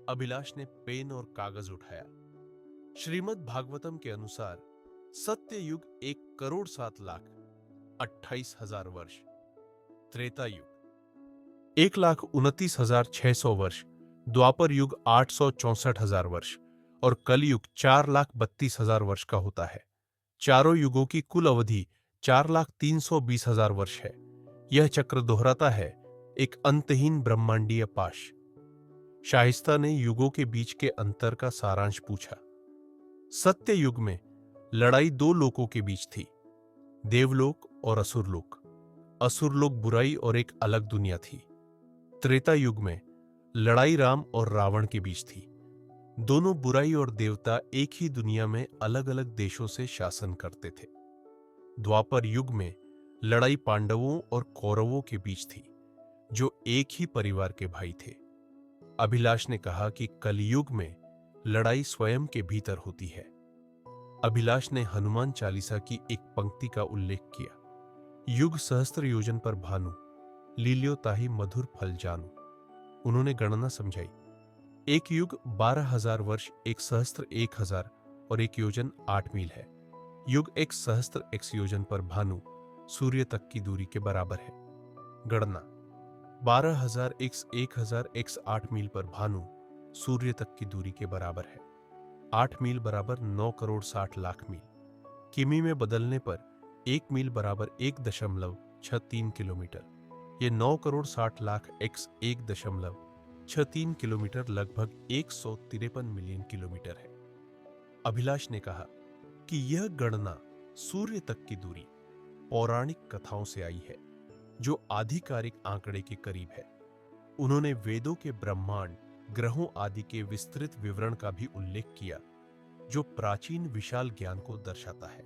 अभिलाष ने पेन और कागज उठाया। श्रीमद् भागवतम के अनुसार सत्ययुग 1,07,28,000 वर्ष, त्रेतायुग 1,29,600 वर्ष, द्वापर युग 864,000 वर्ष और कलयुग 4,32,000 वर्ष का होता है। चारों युगों की कुल अवधि 4,03,20,000 वर्ष है। यह चक्र दोहराता है, एक अंतहीन ब्रह्मांडीय पाश। शाहिस्ता ने युगों के बीच के अंतर का सारांश पूछा। सत्य युग में लड़ाई 2 लोकों के बीच थी, देवलोक और असुरलोक। असुरलोक बुराई और एक अलग दुनिया थी। त्रेता युग में लड़ाई राम और रावण के बीच थी। दोनों बुराई और देवता एक ही दुनिया में अलग अलग देशों से शासन करते थे। द्वापर युग में लड़ाई पांडवों और कौरवों के बीच थी, जो एक ही परिवार के भाई थे। अभिलाष ने कहा कि कलयुग में लड़ाई स्वयं के भीतर होती है। अभिलाष ने हनुमान चालीसा की एक पंक्ति का उल्लेख किया। युग सहस्त्र योजन पर भानु, लील्यो ताहि मधुर फल जानू। उन्होंने गणना समझाई। एक युग 12,000 वर्ष, एक सहस्त्र 1,000 और एक योजन 8 मील है। युग एक सहस्त्र x योजन पर भानु सूर्य तक की दूरी के बराबर है। गणना 12,000 x 1,000 x 8 मील पर भानु सूर्य तक की दूरी के बराबर है। 8 मील बराबर 9,60,00,000 मील। किमी में बदलने पर 1 मील बराबर 1.63 किलोमीटर। ये 9,60,00,000 x 1.63 किलोमीटर लगभग 153 मिलियन किलोमीटर है। अभिलाष ने कहा कि यह गणना सूर्य तक की दूरी पौराणिक कथाओं से आई है, जो आधिकारिक आंकड़े के करीब है। उन्होंने वेदों के ब्रह्मांड, ग्रहों आदि के विस्तृत विवरण का भी उल्लेख किया, जो प्राचीन विशाल ज्ञान को दर्शाता है।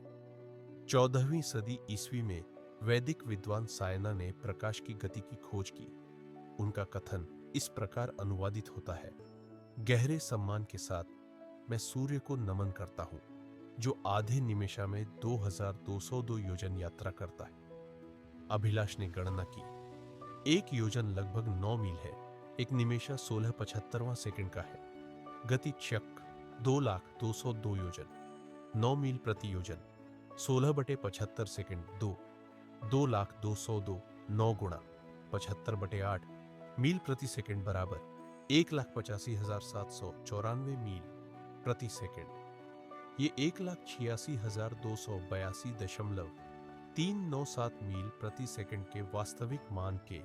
14वीं सदी ईस्वी में वैदिक विद्वान सायना ने प्रकाश की गति की खोज की। उनका कथन इस प्रकार अनुवादित होता है: गहरे सम्मान के साथ मैं सूर्य को नमन करता हूं, जो आधे निमेषा में 2,202 योजन यात्रा करता है। अभिलाष ने गणना की। एक योजन लगभग 9 मील है। एक निमेषा 16/75 सेकंड का है। गति चक्र 2,02,02 योजन। 9 मील प्रति योजन 16/75 सेकंड 2 2,02,02 9 गुणा 75/8 मील प्रति सेकंड बराबर 1,85,794 मील प्रति सेकंड। ये 1,86,282.397 मील प्रति सेकंड के वास्तविक मान के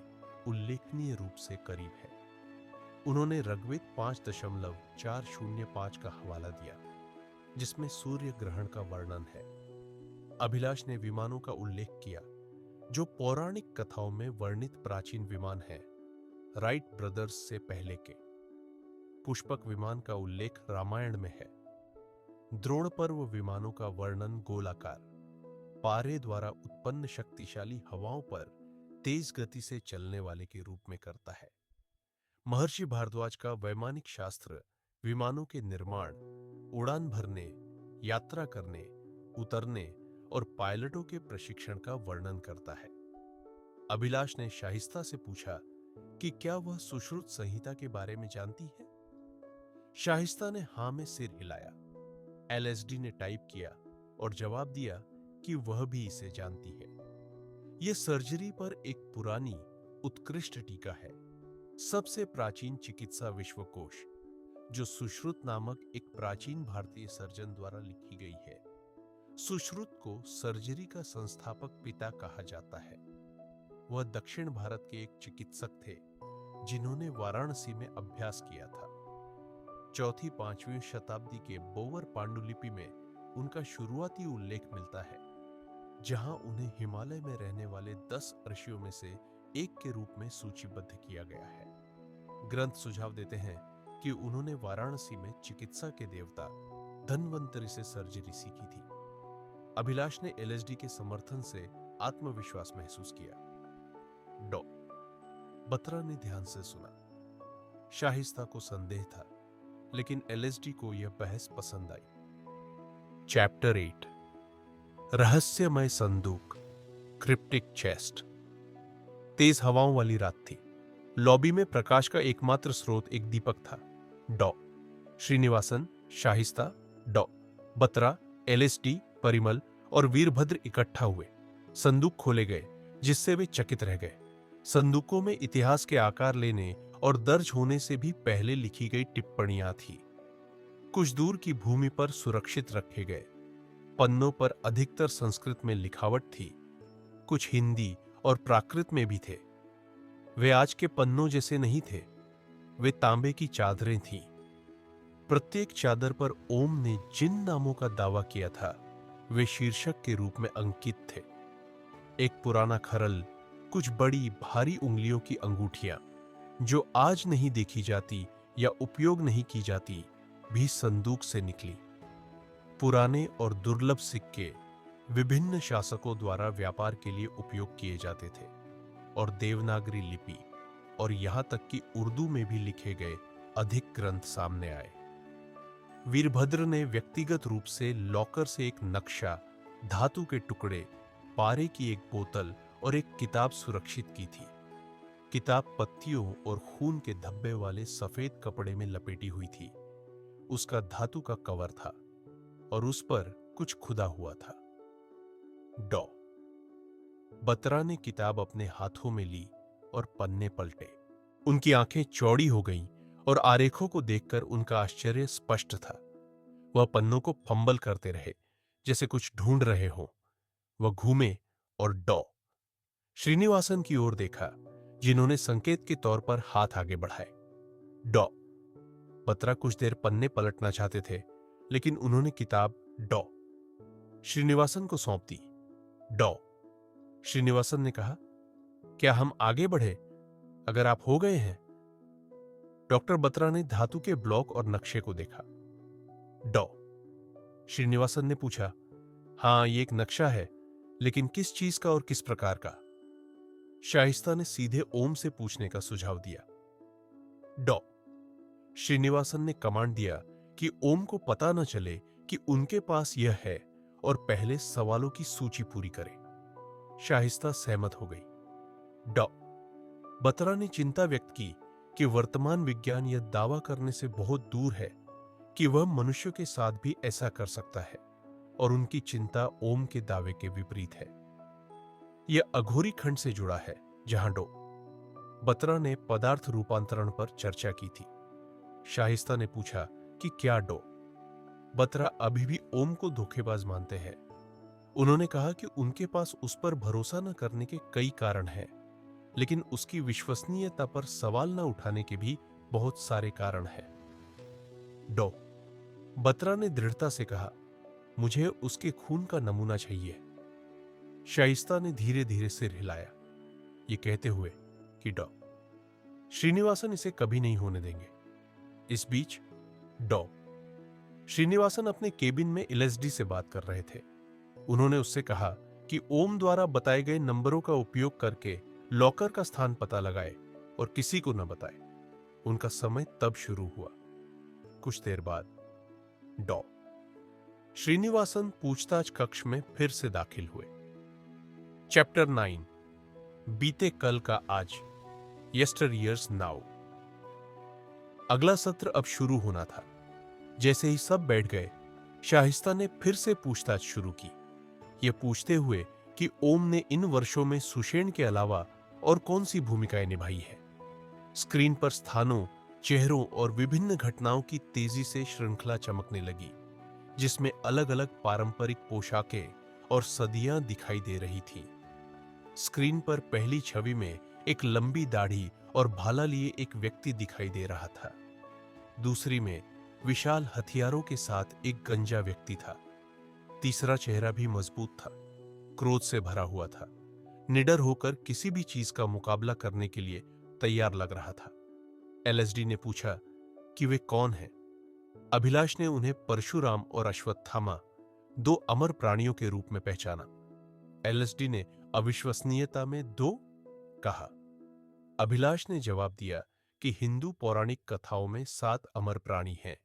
उल्लेखनीय रूप से करीब है। उन्होंने ऋग्वेद 5.405 का हवाला दिया, जिसमें सूर्य ग्रहण का वर्णन है। अभिलाष ने विमानों का उल्लेख किया जो पौराणिक कथाओं में वर्णित प्राचीन विमान हैं, राइट ब्रदर्स से पहले के। पुष्पक विमान का उल्लेख रामायण में है। द्रोण पर्व विमानों का वर्णन गोलाकार, पारे द्वारा उत्पन्न शक्तिशाली हवाओं पर तेज गति से चलने वाले के रूप में करता है। महर्षि भारद्वाज का वैमानिक शास्त्र विमानों के निर्माण, उड़ान भरने, यात्रा करने, उतरने और पायलटों के प्रशिक्षण का वर्णन करता है। अभिलाष ने शाहिस्ता से पूछा कि क्या वह सुश्रुत संहिता के बारे में जानती है। शाहिस्ता ने हां में सिर हिलाया। एलएसडी ने टाइप किया और जवाब दिया कि वह भी इसे जानती है। यह सर्जरी पर एक पुरानी उत्कृष्ट टीका है, सबसे प्राचीन चिकित्सा विश्वकोश, जो सुश्रुत नामक एक प्राचीन भारतीय सर्जन द्वारा लिखी गई है। सुश्रुत को सर्जरी का संस्थापक पिता कहा जाता है। वह दक्षिण भारत के एक चिकित्सक थे जिन्होंने वाराणसी में अभ्यास किया था। 4वीं-5वीं शताब्दी के बोवर पांडुलिपि में उनका शुरुआती उल्लेख मिलता है, जहां उन्हें हिमालय में रहने वाले 10 ऋषियों में से एक के रूप में सूचीबद्ध किया गया है। ग्रंथ सुझाव देते हैं कि उन्होंने वाराणसी में चिकित्सा के देवता धन्वंतरि से सर्जरी सीखी थी। अभिलाष ने एलएसडी के समर्थन से आत्मविश्वास महसूस किया। डॉ बत्रा ने ध्यान से सुना। शाहिस्ता को संदेह था, लेकिन एलएसडी को यह बहस पसंद आई। चैप्टर 8, रहस्यमय संदूक, क्रिप्टिक चेस्ट। तेज हवाओं वाली रात थी। लॉबी में प्रकाश का एकमात्र स्रोत एक दीपक था। डॉ श्रीनिवासन, शाहिस्ता, डॉ बत्रा, एलएसडी, परिमल और वीरभद्र इकट्ठा हुए। संदूक खोले गए, जिससे वे चकित रह गए। संदूकों में इतिहास के आकार लेने और दर्ज होने से भी पहले लिखी गई टिप्पणियां थी। कुछ दूर की भूमि पर सुरक्षित रखे गए। पन्नों पर अधिकतर संस्कृत में लिखावट थी, कुछ हिंदी और प्राकृत में भी थे। वे आज के पन्नों जैसे नहीं थे, वे तांबे की चादरें थीं। प्रत्येक चादर पर ओम ने जिन नामों का दावा किया था, वे शीर्षक के रूप में अंकित थे। एक पुराना खरल, कुछ बड़ी भारी उंगलियों की अंगूठियां, जो आज नहीं देखी जाती या उपयोग नहीं की जाती, भी संदूक से निकली। पुराने और दुर्लभ सिक्के विभिन्न शासकों द्वारा व्यापार के लिए उपयोग किए जाते थे, और देवनागरी लिपि और यहां तक कि उर्दू में भी लिखे गए अधिक ग्रंथ सामने आए। वीरभद्र ने व्यक्तिगत रूप से लॉकर से एक नक्शा, धातु के टुकड़े, पारे की एक बोतल और एक किताब सुरक्षित की थी। किताब पत्तियों और खून के धब्बे वाले सफेद कपड़े में लपेटी हुई थी। उसका धातु का कवर था और उस पर कुछ खुदा हुआ था। डॉ बत्रा ने किताब अपने हाथों में ली और पन्ने पलटे। उनकी आंखें चौड़ी हो गईं और आरेखों को देखकर उनका आश्चर्य स्पष्ट था। वह पन्नों को फंबल करते रहे, जैसे कुछ ढूंढ रहे हों। वह घूमे और डॉ श्रीनिवासन की ओर देखा, जिन्होंने संकेत के तौर पर हाथ आगे बढ़ाए। डॉ बत्रा कुछ देर पन्ने पलटना चाहते थे, लेकिन उन्होंने किताब डॉ श्रीनिवासन को सौंप दी। डॉ श्रीनिवासन ने कहा, क्या हम आगे बढ़े, अगर आप हो गए हैं? डॉक्टर बत्रा ने धातु के ब्लॉक और नक्शे को देखा। डॉ श्रीनिवासन ने पूछा, हां, ये एक नक्शा है, लेकिन किस चीज का और किस प्रकार का? शाहिस्ता ने सीधे ओम से पूछने का सुझाव दिया। डॉ श्रीनिवासन ने कमांड दिया कि ओम को पता न चले कि उनके पास यह है और पहले सवालों की सूची पूरी करे। शाहिस्ता सहमत हो गई। डॉ बत्रा ने चिंता व्यक्त की कि वर्तमान विज्ञान यह दावा करने से बहुत दूर है कि वह मनुष्य के साथ भी ऐसा कर सकता है, और उनकी चिंता ओम के दावे के विपरीत है। यह अघोरी खंड से जुड़ा है, जहां डॉ बत्रा ने पदार्थ रूपांतरण पर चर्चा की थी। शाहिस्ता ने पूछा कि क्या डॉ? बत्रा अभी भी ओम को धोखेबाज मानते हैं। उन्होंने कहा कि उनके पास उस पर भरोसा न करने के कई कारण हैं, लेकिन उसकी विश्वसनीयता पर सवाल न उठाने के भी बहुत सारे कारण हैं। डॉ. बत्रा ने दृढ़ता से कहा, मुझे उसके खून का नमूना चाहिए। शाइस्ता ने धीरे धीरे सिर हिलाया, ये कहते हुए कि डॉ. श्रीनिवासन इसे कभी नहीं होने देंगे। इस बीच डॉ. श्रीनिवासन अपने केबिन में एलएसडी से बात कर रहे थे। उन्होंने उससे कहा कि ओम द्वारा बताए गए नंबरों का उपयोग करके लॉकर का स्थान पता लगाए और किसी को न बताए। उनका समय तब शुरू हुआ। कुछ देर बाद डॉ. श्रीनिवासन पूछताछ कक्ष में फिर से दाखिल हुए। चैप्टर 9, बीते कल का आज, यस्टर ईयर्स नाउ। अगला सत्र अब शुरू होना था। जैसे ही सब बैठ गए, शाहिस्ता ने फिर से पूछताछ शुरू की, ये पूछते हुए कि ओम ने इन वर्षों में सुषेण के अलावा और कौन सी भूमिकाएं निभाई है। स्क्रीन पर स्थानों, चेहरों और विभिन्न घटनाओं की तेजी से श्रृंखला चमकने लगी, जिसमें अलग अलग पारंपरिक पोशाकें और सदियां दिखाई दे रही थीं। स्क्रीन पर पहली छवि में एक लंबी दाढ़ी और भाला लिए एक व्यक्ति दिखाई दे रहा था। दूसरी में विशाल हथियारों के साथ एक गंजा व्यक्ति था। तीसरा चेहरा भी मजबूत था, क्रोध से भरा हुआ था, निडर होकर किसी भी चीज का मुकाबला करने के लिए तैयार लग रहा था। एलएसडी ने पूछा कि वे कौन हैं। अभिलाष ने उन्हें परशुराम और अश्वत्थामा, दो अमर प्राणियों के रूप में पहचाना। एलएसडी ने अविश्वसनीयता में दो कहा। अभिलाष ने जवाब दिया कि हिंदू पौराणिक कथाओं में 7 अमर प्राणी हैं,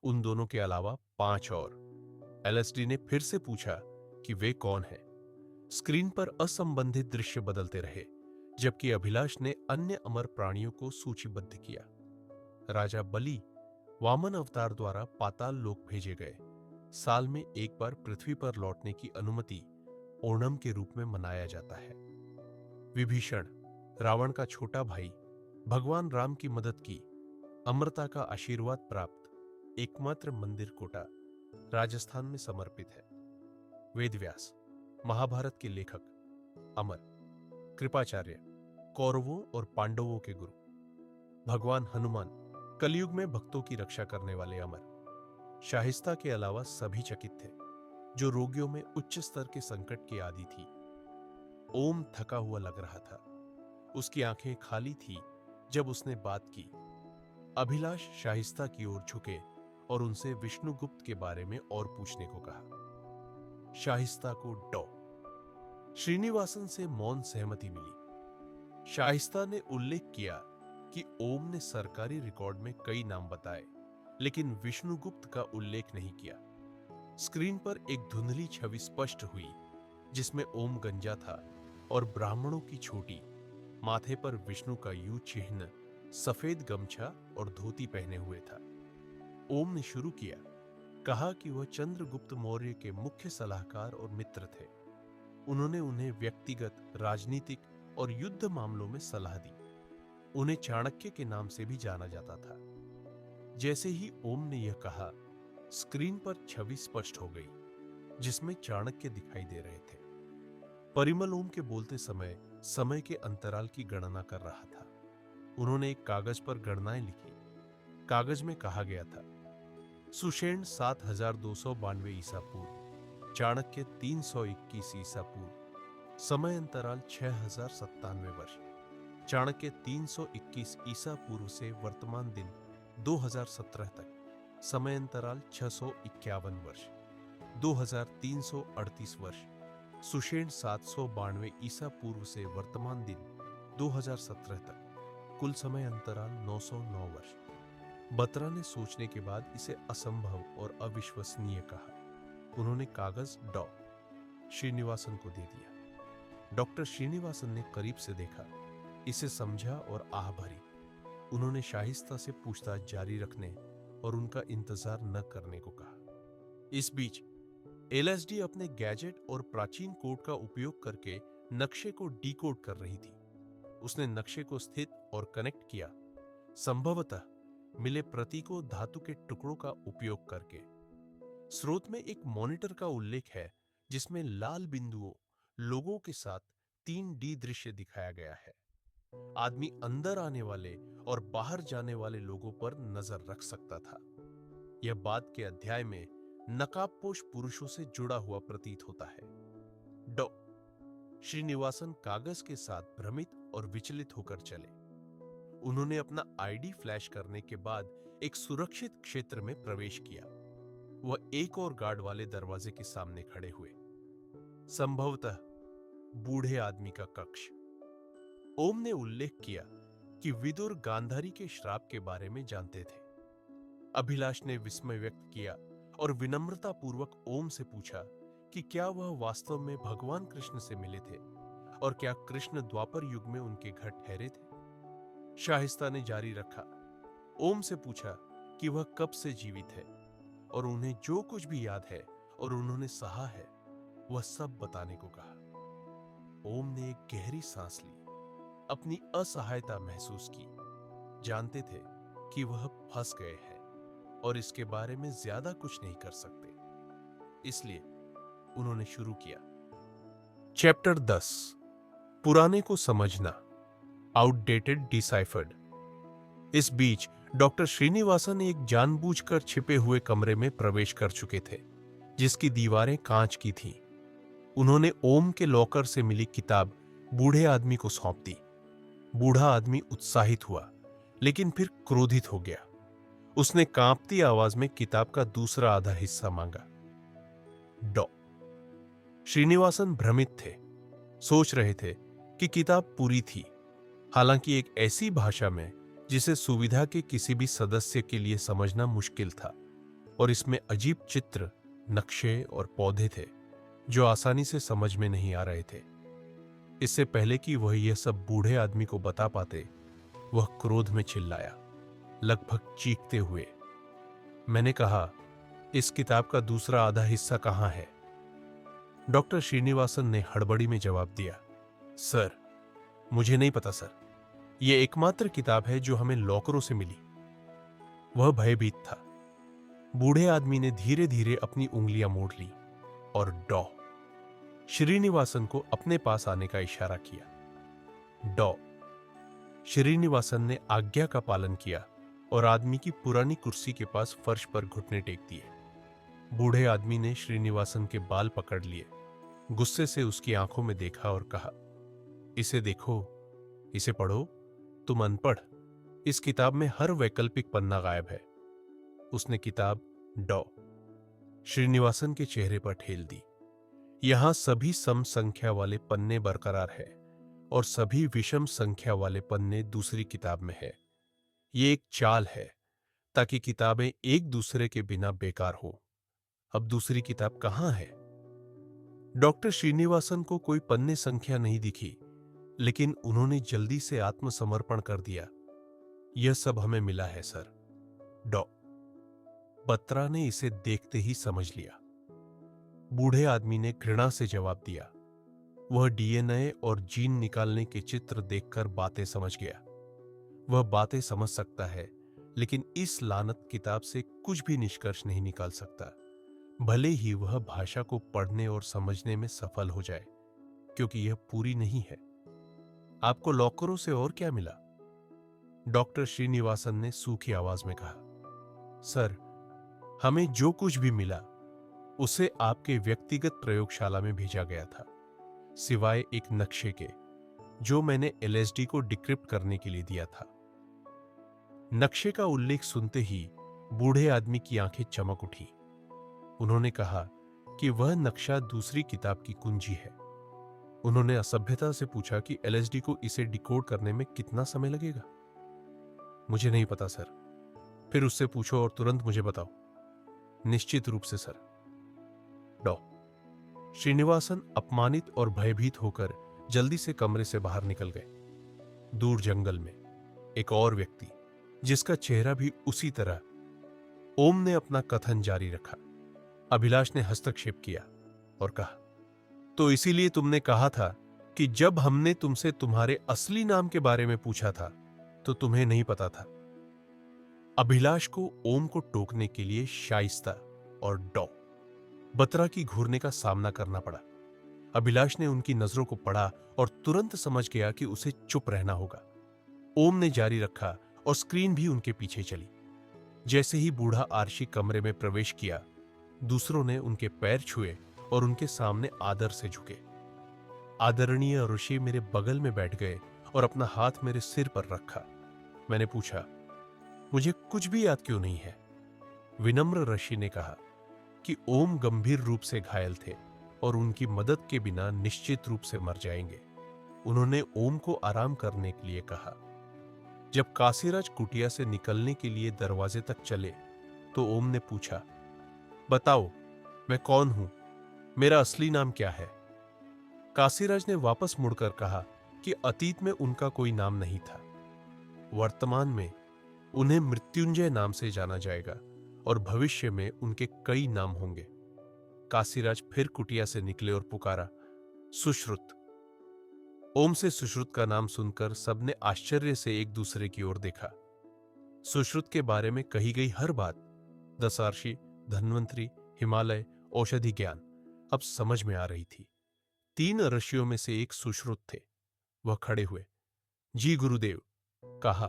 उन दोनों के अलावा 5 और। एलएसडी ने फिर से पूछा कि वे कौन हैं। स्क्रीन पर असंबंधित दृश्य बदलते रहे, जबकि अभिलाष ने अन्य अमर प्राणियों को सूचीबद्ध किया। राजा बलि वामन अवतार द्वारा पाताल लोक भेजे गए। साल में एक बार पृथ्वी पर लौटने की अनुमति ओणम के रूप में मनाया जाता है। विभीषण, रावण का छोटा भाई, भगवान राम की मदद की, अमरता का आशीर्वाद प्राप्त, एकमात्र मंदिर कोटा, राजस्थान में समर्पित है। वेदव्यास, महाभारत के लेखक, अमर। कृपाचार्य, कौरवों और पांडवों के गुरु। भगवान हनुमान, कलयुग में भक्तों की रक्षा करने वाले अमर। शाहिस्ता के अलावा सभी चकित थे, जो रोगियों में उच्च स्तर के संकट की आदि थी। ओम थका हुआ लग रहा था। उसकी आंखें खाली थी जब उसने बात की। अभिलाष शाहिस्ता की ओर झुके और उनसे विष्णुगुप्त के बारे में और पूछने को कहा। शाहिस्ता को डॉ. श्रीनिवासन से मौन सहमति मिली। शाहिस्ता ने उल्लेख किया कि ओम ने सरकारी रिकॉर्ड में कई नाम बताए, लेकिन विष्णुगुप्त का उल्लेख नहीं किया। स्क्रीन पर एक धुंधली छवि स्पष्ट हुई, जिसमें ओम गंजा था और ब्राह्मणों की छोटी, माथे पर विष्णु का यू चिन्ह, सफेद गमछा और धोती पहने हुए था। ओम ने शुरू किया, कहा कि वह चंद्रगुप्त मौर्य के मुख्य सलाहकार और मित्र थे। उन्होंने उन्हें व्यक्तिगत, राजनीतिक और युद्ध मामलों में सलाह दी। उन्हें चाणक्य के नाम से भी जाना जाता था। जैसे ही ओम ने यह कहा, स्क्रीन पर छवि स्पष्ट हो गई, जिसमें चाणक्य दिखाई दे रहे थे। परिमल ओम के बोलते समय समय के अंतराल की गणना कर रहा था। उन्होंने एक कागज पर गणनाएं लिखी। कागज में कहा गया था, सुषेण 7292 ईसा पूर्व, चाणक्य 321 ईसा पूर्व, समय अंतराल 6097 वर्ष। चाणक्य 321 ईसा पूर्व से वर्तमान दिन 2017 तक, समय अंतराल 651 वर्ष। 2338 वर्ष। सुषेण 792 ईसा पूर्व से वर्तमान दिन 2017 तक, कुल समय अंतराल 909 वर्ष। बत्रा ने सोचने के बाद इसे असंभव और अविश्वसनीय कहा। उन्होंने कागज डॉ. श्रीनिवासन को दे दिया। डॉक्टर श्रीनिवासन ने करीब से देखा, इसे समझा और आह भरी। उन्होंने शाहिस्ता से पूछताछ जारी रखने और उनका इंतजार न करने को कहा। इस बीच एलएसडी अपने गैजेट और प्राचीन कोड का उपयोग करके नक्शे को डीकोड कर रही थी। उसने नक्शे को स्थित और कनेक्ट किया, संभवतः मिले प्रतीकों धातु के टुकड़ों का उपयोग करके। स्रोत में एक मॉनिटर का उल्लेख है जिसमें लाल बिंदुओं लोगों के साथ 3D दृश्य दिखाया गया है। आदमी अंदर आने वाले और बाहर जाने वाले लोगों पर नजर रख सकता था। यह बाद के अध्याय में नकाबपोश पुरुषों से जुड़ा हुआ प्रतीत होता है। डॉ श्रीनिवासन कागज के साथ भ्रमित और विचलित होकर चले। उन्होंने अपना आईडी फ्लैश करने के बाद एक सुरक्षित क्षेत्र में प्रवेश किया। वह एक और गार्ड वाले दरवाजे के सामने खड़े हुए, संभवतः बूढ़े आदमी का कक्ष। ओम ने उल्लेख किया कि विदुर गांधारी के श्राप के बारे में जानते थे। अभिलाष ने विस्मय व्यक्त किया और विनम्रतापूर्वक ओम से पूछा कि क्या वह वास्तव में भगवान कृष्ण से मिले थे और क्या कृष्ण द्वापर युग में उनके घर ठहरे थे। शाहिस्ता ने जारी रखा, ओम से पूछा कि वह कब से जीवित है और उन्हें जो कुछ भी याद है और उन्होंने सहा है वह सब बताने को कहा। ओम ने एक गहरी सांस ली, अपनी असहायता महसूस की। जानते थे कि वह फंस गए हैं और इसके बारे में ज्यादा कुछ नहीं कर सकते, इसलिए उन्होंने शुरू किया। चैप्टर 10, पुराने को समझना, आउटडेटेड डिसाइफर्ड। इस बीच डॉक्टर श्रीनिवासन एक जानबूझकर छिपे हुए कमरे में प्रवेश कर चुके थे जिसकी दीवारें कांच की थीं। उन्होंने ओम के लॉकर से मिली किताब बूढ़े आदमी को सौंप दी। बूढ़ा आदमी उत्साहित हुआ लेकिन फिर क्रोधित हो गया। उसने कांपती आवाज में किताब का दूसरा आधा हिस्सा मांगा। डॉ श्रीनिवासन भ्रमित थे, सोच रहे थे कि किताब पूरी थी, हालांकि एक ऐसी भाषा में जिसे सुविधा के किसी भी सदस्य के लिए समझना मुश्किल था, और इसमें अजीब चित्र, नक्शे और पौधे थे जो आसानी से समझ में नहीं आ रहे थे। इससे पहले कि वह यह सब बूढ़े आदमी को बता पाते, वह क्रोध में चिल्लाया, लगभग चीखते हुए, मैंने कहा, इस किताब का दूसरा आधा हिस्सा कहां है? डॉक्टर श्रीनिवासन ने हड़बड़ी में जवाब दिया, सर, मुझे नहीं पता सर। यह एकमात्र किताब है जो हमें लॉकरों से मिली। वह भयभीत था। बूढ़े आदमी ने धीरे धीरे अपनी उंगलियां मोड़ ली और डॉ श्रीनिवासन को अपने पास आने का इशारा किया। डॉ श्रीनिवासन ने आज्ञा का पालन किया और आदमी की पुरानी कुर्सी के पास फर्श पर घुटने टेक दिए। बूढ़े आदमी ने श्रीनिवासन के बाल पकड़ लिए, गुस्से से उसकी आंखों में देखा और कहा, इसे देखो, इसे पढ़ो, तुम अनपढ़। इस किताब में हर वैकल्पिक पन्ना गायब है। उसने किताब डॉ श्रीनिवासन के चेहरे पर ठेल दी। यहां सभी सम संख्या वाले पन्ने बरकरार है और सभी विषम संख्या वाले पन्ने दूसरी किताब में है। ये एक चाल है ताकि किताबें एक दूसरे के बिना बेकार हो। अब दूसरी किताब कहां है? डॉक्टर श्रीनिवासन को कोई पन्ने संख्या नहीं दिखी, लेकिन उन्होंने जल्दी से आत्मसमर्पण कर दिया। यह सब हमें मिला है सर। डॉ बत्रा ने इसे देखते ही समझ लिया। बूढ़े आदमी ने घृणा से जवाब दिया। वह डीएनए और जीन निकालने के चित्र देखकर बातें समझ गया। वह बातें समझ सकता है, लेकिन इस लानत किताब से कुछ भी निष्कर्ष नहीं निकाल सकता, भले ही वह भाषा को पढ़ने और समझने में सफल हो जाए, क्योंकि यह पूरी नहीं है। आपको लॉकरों से और क्या मिला? डॉक्टर श्रीनिवासन ने सूखी आवाज में कहा, सर, हमें जो कुछ भी मिला उसे आपके व्यक्तिगत प्रयोगशाला में भेजा गया था, सिवाय एक नक्शे के जो मैंने एलएसडी को डिक्रिप्ट करने के लिए दिया था। नक्शे का उल्लेख सुनते ही बूढ़े आदमी की आंखें चमक उठी। उन्होंने कहा कि वह नक्शा दूसरी किताब की कुंजी है। उन्होंने असभ्यता से पूछा कि एलएसडी को इसे डिकोड करने में कितना समय लगेगा। मुझे नहीं पता सर। फिर उससे पूछो और तुरंत मुझे बताओ। निश्चित रूप से सर। डॉ श्रीनिवासन अपमानित और भयभीत होकर जल्दी से कमरे से बाहर निकल गए। दूर जंगल में एक और व्यक्ति, जिसका चेहरा भी उसी तरह। ओम ने अपना कथन जारी रखा। अभिलाष ने हस्तक्षेप किया और कहा, तो इसीलिए तुमने कहा था कि जब हमने तुमसे तुम्हारे असली नाम के बारे में पूछा था तो तुम्हें नहीं पता था। अभिलाष को ओम को टोकने के लिए शाइस्ता और डॉ बत्रा की घूरने का सामना करना पड़ा। अभिलाष ने उनकी नजरों को पढ़ा और तुरंत समझ गया कि उसे चुप रहना होगा। ओम ने जारी रखा और स्क्रीन भी उनके पीछे चली। जैसे ही बूढ़ा आरशी कमरे में प्रवेश किया, दूसरों ने उनके पैर छुए और उनके सामने आदर से झुके। आदरणीय ऋषि मेरे बगल में बैठ गए और अपना हाथ मेरे सिर पर रखा। मैंने पूछा, मुझे कुछ भी याद क्यों नहीं है? विनम्र ऋषि ने कहा कि ओम गंभीर रूप से घायल थे और उनकी मदद के बिना निश्चित रूप से मर जाएंगे। उन्होंने ओम को आराम करने के लिए कहा। जब काशीराज कुटिया से निकलने के लिए दरवाजे तक चले तो ओम ने पूछा, बताओ, मैं कौन हूं? मेरा असली नाम क्या है? काशीराज ने वापस मुड़कर कहा कि अतीत में उनका कोई नाम नहीं था। वर्तमान में उन्हें मृत्युंजय नाम से जाना जाएगा और भविष्य में उनके कई नाम होंगे। काशीराज फिर कुटिया से निकले और पुकारा, सुश्रुत। ओम से सुश्रुत का नाम सुनकर सबने आश्चर्य से एक दूसरे की ओर देखा। सुश्रुत के बारे में कही गई हर बात, दशार्षि, धन्वंतरी, हिमालय, औषधि ज्ञान, अब समझ में आ रही थी। 3 ऋषियों में से एक सुश्रुत थे। वह खड़े हुए, जी गुरुदेव कहा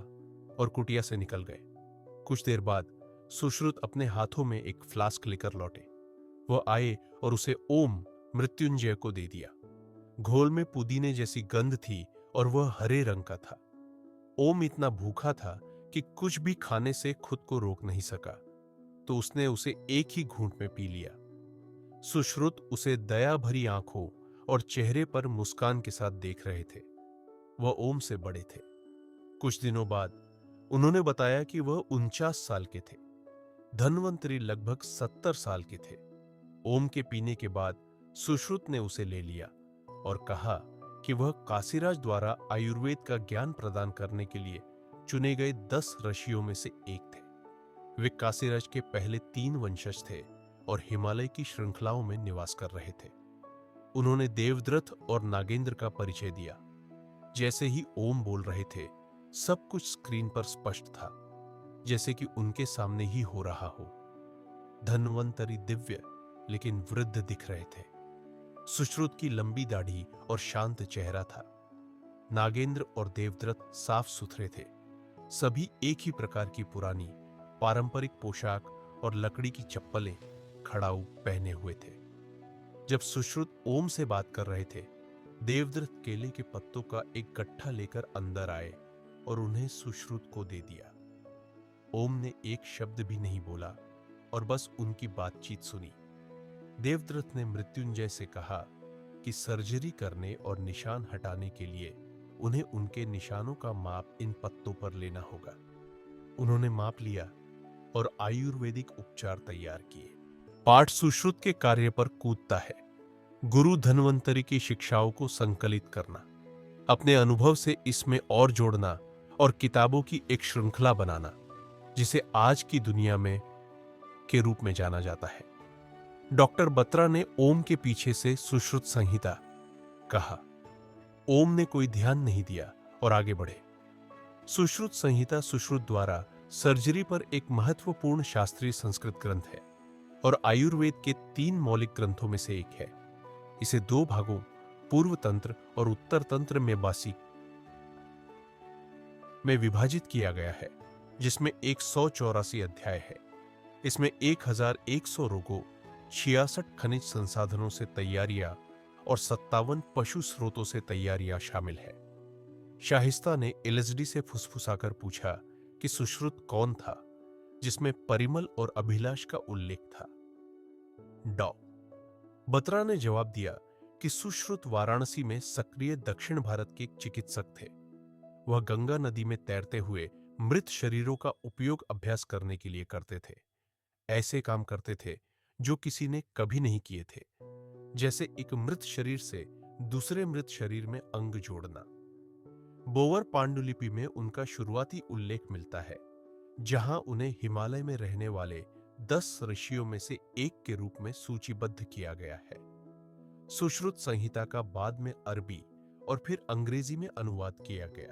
और कुटिया से निकल गए। कुछ देर बाद सुश्रुत अपने हाथों में एक फ्लास्क लेकर लौटे। वह आए और उसे ओम मृत्युंजय को दे दिया। घोल में पुदीने जैसी गंध थी और वह हरे रंग का था। ओम इतना भूखा था कि कुछ भी खाने से खुद को रोक नहीं सका, तो उसने उसे एक ही घूंट में पी लिया। सुश्रुत उसे दया भरी आंखों और चेहरे पर मुस्कान के साथ देख रहे थे। वह ओम से बड़े थे। कुछ दिनों बाद उन्होंने बताया कि वह 49 साल के थे। धन्वंतरी लगभग 70 साल के थे। ओम के पीने के बाद सुश्रुत ने उसे ले लिया और कहा कि वह काशीराज द्वारा आयुर्वेद का ज्ञान प्रदान करने के लिए चुने गए 10 ऋषियों में से एक थे। वे काशीराज के पहले 3 वंशज थे और हिमालय की श्रृंखलाओं में निवास कर रहे थे। उन्होंने देवद्रथ और नागेंद्र का परिचय दिया। जैसे ही ओम बोल रहे थे, सब कुछ स्क्रीन पर स्पष्ट था, जैसे कि उनके सामने ही हो रहा हो। धन्वंतरी दिव्य लेकिन वृद्ध दिख रहे थे। सुश्रुत की लंबी दाढ़ी और शांत चेहरा था। नागेंद्र और देवद्रथ साफ सुथरे थे। सभी एक ही प्रकार की पुरानी पारंपरिक पोशाक और लकड़ी की चप्पलें खड़ाऊ पहने हुए थे। जब सुश्रुत ओम से बात कर रहे थे, देवद्रथ केले के पत्तों का एक गट्ठा लेकर अंदर आए और उन्हें सुश्रुत को दे दिया। ओम ने एक शब्द भी नहीं बोला और बस उनकी बातचीत सुनी। देवद्रथ ने मृत्युंजय से कहा कि सर्जरी करने और निशान हटाने के लिए उन्हें उनके निशानों का माप इन पत्तों पर लेना होगा। उन्होंने माप लिया और आयुर्वेदिक उपचार तैयार किए। पाठ सुश्रुत के कार्य पर कूदता है। गुरु धन्वंतरी की शिक्षाओं को संकलित करना, अपने अनुभव से इसमें और जोड़ना और किताबों की एक श्रृंखला बनाना, जिसे आज की दुनिया में के रूप में जाना जाता है। डॉक्टर बत्रा ने ओम के पीछे से सुश्रुत संहिता कहा। ओम ने कोई ध्यान नहीं दिया और आगे बढ़े। सुश्रुत संहिता सुश्रुत द्वारा सर्जरी पर एक महत्वपूर्ण शास्त्रीय संस्कृत ग्रंथ है और आयुर्वेद के 3 मौलिक ग्रंथों में से एक है। इसे 2 भागों, पूर्व तंत्र और उत्तर तंत्र में विभाजित किया गया है, जिसमें 184 अध्याय है। इसमें 1100 रोगों, 66 खनिज संसाधनों से तैयारियां और 57 पशु स्रोतों से तैयारियां शामिल है। शाहिस्ता ने एलएसडी से फुसफुसाकर पूछा कि सुश्रुत कौन था, जिसमें परिमल और अभिलाष का उल्लेख था। डॉ बत्रा ने जवाब दिया कि सुश्रुत वाराणसी में सक्रिय दक्षिण भारत के एक चिकित्सक थे। वह गंगा नदी में तैरते हुए मृत शरीरों का उपयोग अभ्यास करने के लिए करते थे। ऐसे काम करते थे जो किसी ने कभी नहीं किए थे, जैसे एक मृत शरीर से दूसरे मृत शरीर में अंग जोड़ना। बोवर पांडुलिपि में उनका शुरुआती उल्लेख मिलता है, जहां उन्हें हिमालय में रहने वाले 10 ऋषियों में से एक के रूप में सूचीबद्ध किया गया है। सुश्रुत संहिता का बाद में अरबी और फिर अंग्रेजी में अनुवाद किया गया।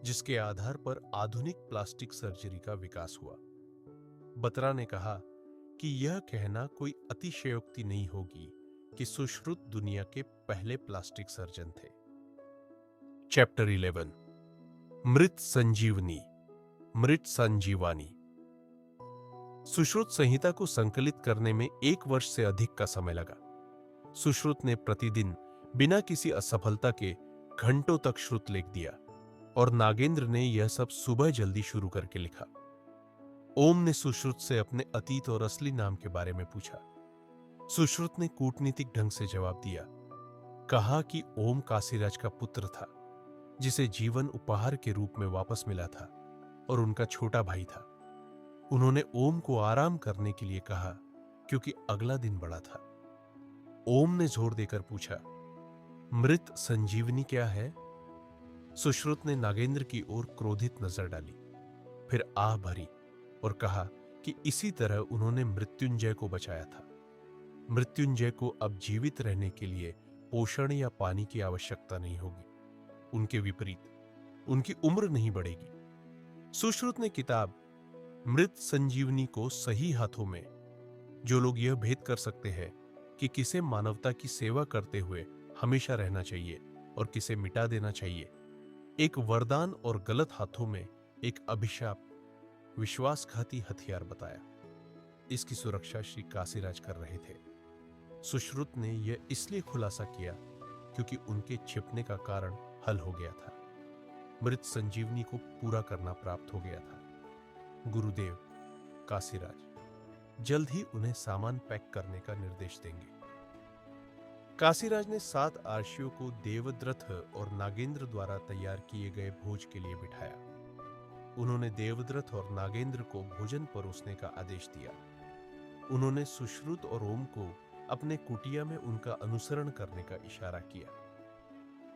जिसके आधार पर आधुनिक प्लास्टिक सर्जरी का विकास हुआ। बत्रा ने कहा कि यह कहना कोई अतिशयोक्ति नहीं होगी कि सुश्रुत दुनिया के पहले प्लास्टिक सर्जन थे। चैप्टर 11, मृत संजीवनी, मृत संजीवानी। सुश्रुत संहिता को संकलित करने में 1 वर्ष से अधिक का समय लगा। सुश्रुत ने प्रतिदिन बिना किसी असफलता के घंटों तक श्रुत लिख दिया और नागेंद्र ने यह सब सुबह जल्दी शुरू करके लिखा। ओम ने सुश्रुत से अपने अतीत और असली नाम के बारे में पूछा। सुश्रुत ने कूटनीतिक ढंग से जवाब दिया। कहा कि ओम काशीराज का पुत्र था, जिसे जीवन उपहार के रूप में वापस मिला था और उनका छोटा भाई था। उन्होंने ओम को आराम करने के लिए कहा क्योंकि अगला दिन बड़ा था। ओम ने जोर देकर पूछा, मृत संजीवनी क्या है? सुश्रुत ने नागेंद्र की ओर क्रोधित नजर डाली, फिर आह भरी और कहा कि इसी तरह उन्होंने मृत्युंजय को बचाया था। मृत्युंजय को अब जीवित रहने के लिए पोषण या पानी की आवश्यकता नहीं होगी। उनके विपरीत उनकी उम्र नहीं बढ़ेगी। सुश्रुत ने किताब मृत संजीवनी को सही हाथों में, जो लोग यह भेद कर सकते हैं कि किसे मानवता की सेवा करते हुए हमेशा रहना चाहिए और किसे मिटा देना चाहिए, एक वरदान और गलत हाथों में एक अभिशाप, विश्वासघाती हथियार बताया। इसकी सुरक्षा श्री काशीराज कर रहे थे। सुश्रुत ने यह इसलिए खुलासा किया क्योंकि उनके छिपने का कारण हल हो गया था। मृत संजीवनी को पूरा करना प्राप्त हो गया था। गुरुदेव काशीराज जल्द ही उन्हें सामान पैक करने का निर्देश देंगे। काशीराज ने 7 आर्षियों को देवद्रथ और नागेंद्र द्वारा तैयार किए गए भोज के लिए बिठाया। उन्होंने देवद्रथ और नागेंद्र को भोजन परोसने का आदेश दिया। उन्होंने सुश्रुत और ओम को अपने कुटिया में उनका अनुसरण करने का इशारा किया।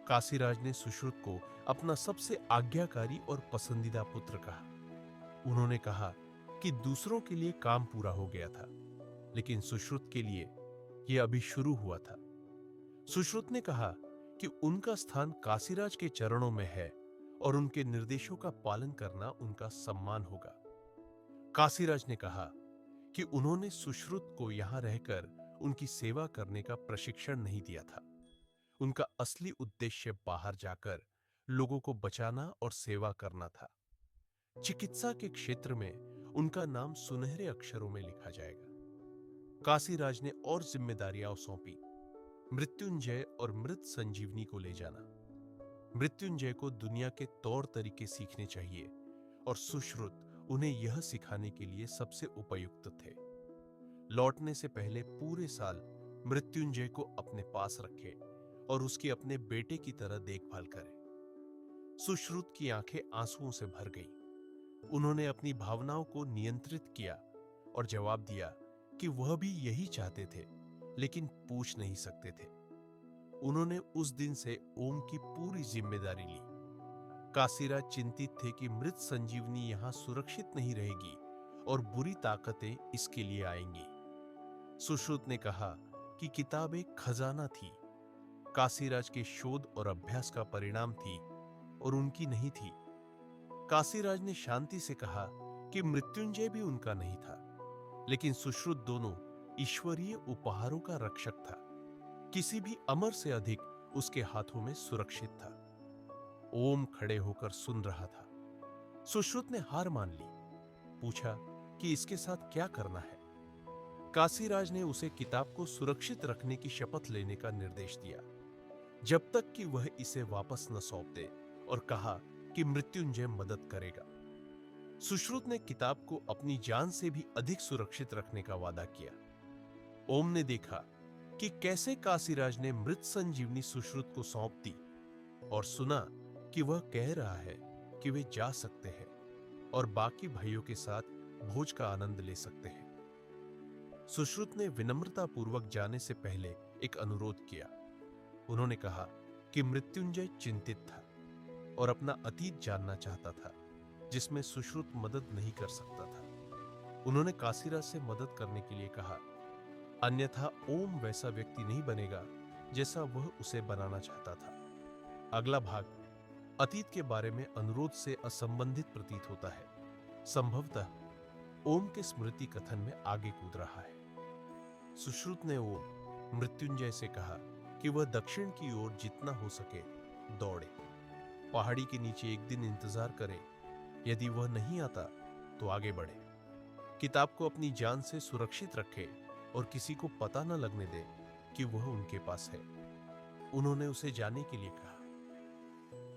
काशीराज ने सुश्रुत को अपना सबसे आज्ञाकारी और पसंदीदा पुत्र कहा। उन्होंने कहा कि दूसरों के लिए काम पूरा हो गया था, लेकिन सुश्रुत के लिए यह अभी शुरू हुआ था। सुश्रुत ने कहा कि उनका स्थान काशीराज के चरणों में है और उनके निर्देशों का पालन करना उनका सम्मान होगा। काशीराज ने कहा कि उन्होंने सुश्रुत को यहां रहकर उनकी सेवा करने का प्रशिक्षण नहीं दिया था। उनका असली उद्देश्य बाहर जाकर लोगों को बचाना और सेवा करना था। चिकित्सा के क्षेत्र में उनका नाम सुनहरे अक्षरों में लिखा जाएगा। काशीराज ने और जिम्मेदारियां सौंपी। मृत्युंजय और मृत संजीवनी को ले जाना। मृत्युंजय को दुनिया के तौर तरीके सीखने चाहिए और सुश्रुत उन्हें यह सिखाने के लिए सबसे उपयुक्त थे। लौटने से पहले पूरे साल मृत्युंजय को अपने पास रखे और उसकी अपने बेटे की तरह देखभाल करें। सुश्रुत की आंखें आंसुओं से भर गईं। उन्होंने अपनी भावनाओं को नियंत्रित किया और जवाब दिया कि वह भी यही चाहते थे, लेकिन पूछ नहीं सकते थे। उन्होंने उस दिन से ओम की पूरी जिम्मेदारी ली। काशीराज चिंतित थे कि मृत संजीवनी यहां सुरक्षित नहीं रहेगी और बुरी ताकतें इसके लिए आएंगी। सुश्रुत ने कहा कि किताब एक खजाना थी, काशीराज के शोध और अभ्यास का परिणाम थी और उनकी नहीं थी। काशीराज ने शांति से कहा कि मृत्युंजय भी उनका नहीं था, लेकिन सुश्रुत दोनों ईश्वरीय उपहारों का रक्षक था। किसी भी अमर से अधिक उसके हाथों में सुरक्षित था। ओम खड़े होकर सुन रहा था। सुश्रुत ने हार मान ली। पूछा कि इसके साथ क्या करना है। काशीराज ने उसे किताब को सुरक्षित रखने की शपथ लेने का निर्देश दिया, जब तक कि वह इसे वापस न सौंप दे, और कहा कि मृत्युंजय मदद करेगा। सुश्रुत ने किताब को अपनी जान से भी अधिक सुरक्षित रखने का वादा किया। ओम ने देखा कि कैसे काशीराज ने मृत संजीवनी सुश्रुत को सौंप दी और सुना कि वह कह रहा है कि वे जा सकते हैं और बाकी भाइयों के साथ भोज का आनंद ले सकते हैं। सुश्रुत ने विनम्रता पूर्वक जाने से पहले एक अनुरोध किया। उन्होंने कहा कि मृत्युंजय चिंतित था और अपना अतीत जानना चाहता था, जिसमें सुश्रुत मदद नहीं कर सकता था। उन्होंने काशीराज से मदद करने के लिए कहा, अन्यथा ओम वैसा व्यक्ति नहीं बनेगा जैसा वह उसे बनाना चाहता था। अगला भाग अतीत के बारे में अनुरोध से असंबंधित प्रतीत होता है। संभवतः ओम के स्मृति कथन में आगे कूद रहा है। सुश्रुत ने ओम मृत्युंजय से कहा कि वह दक्षिण की ओर जितना हो सके दौड़े, पहाड़ी के नीचे एक दिन इंतजार करे। यदि वह नहीं आता तो आगे बढ़े, किताब को अपनी जान से सुरक्षित रखे और किसी को पता न लगने दे कि वह उनके पास है। उन्होंने उसे जाने के लिए कहा।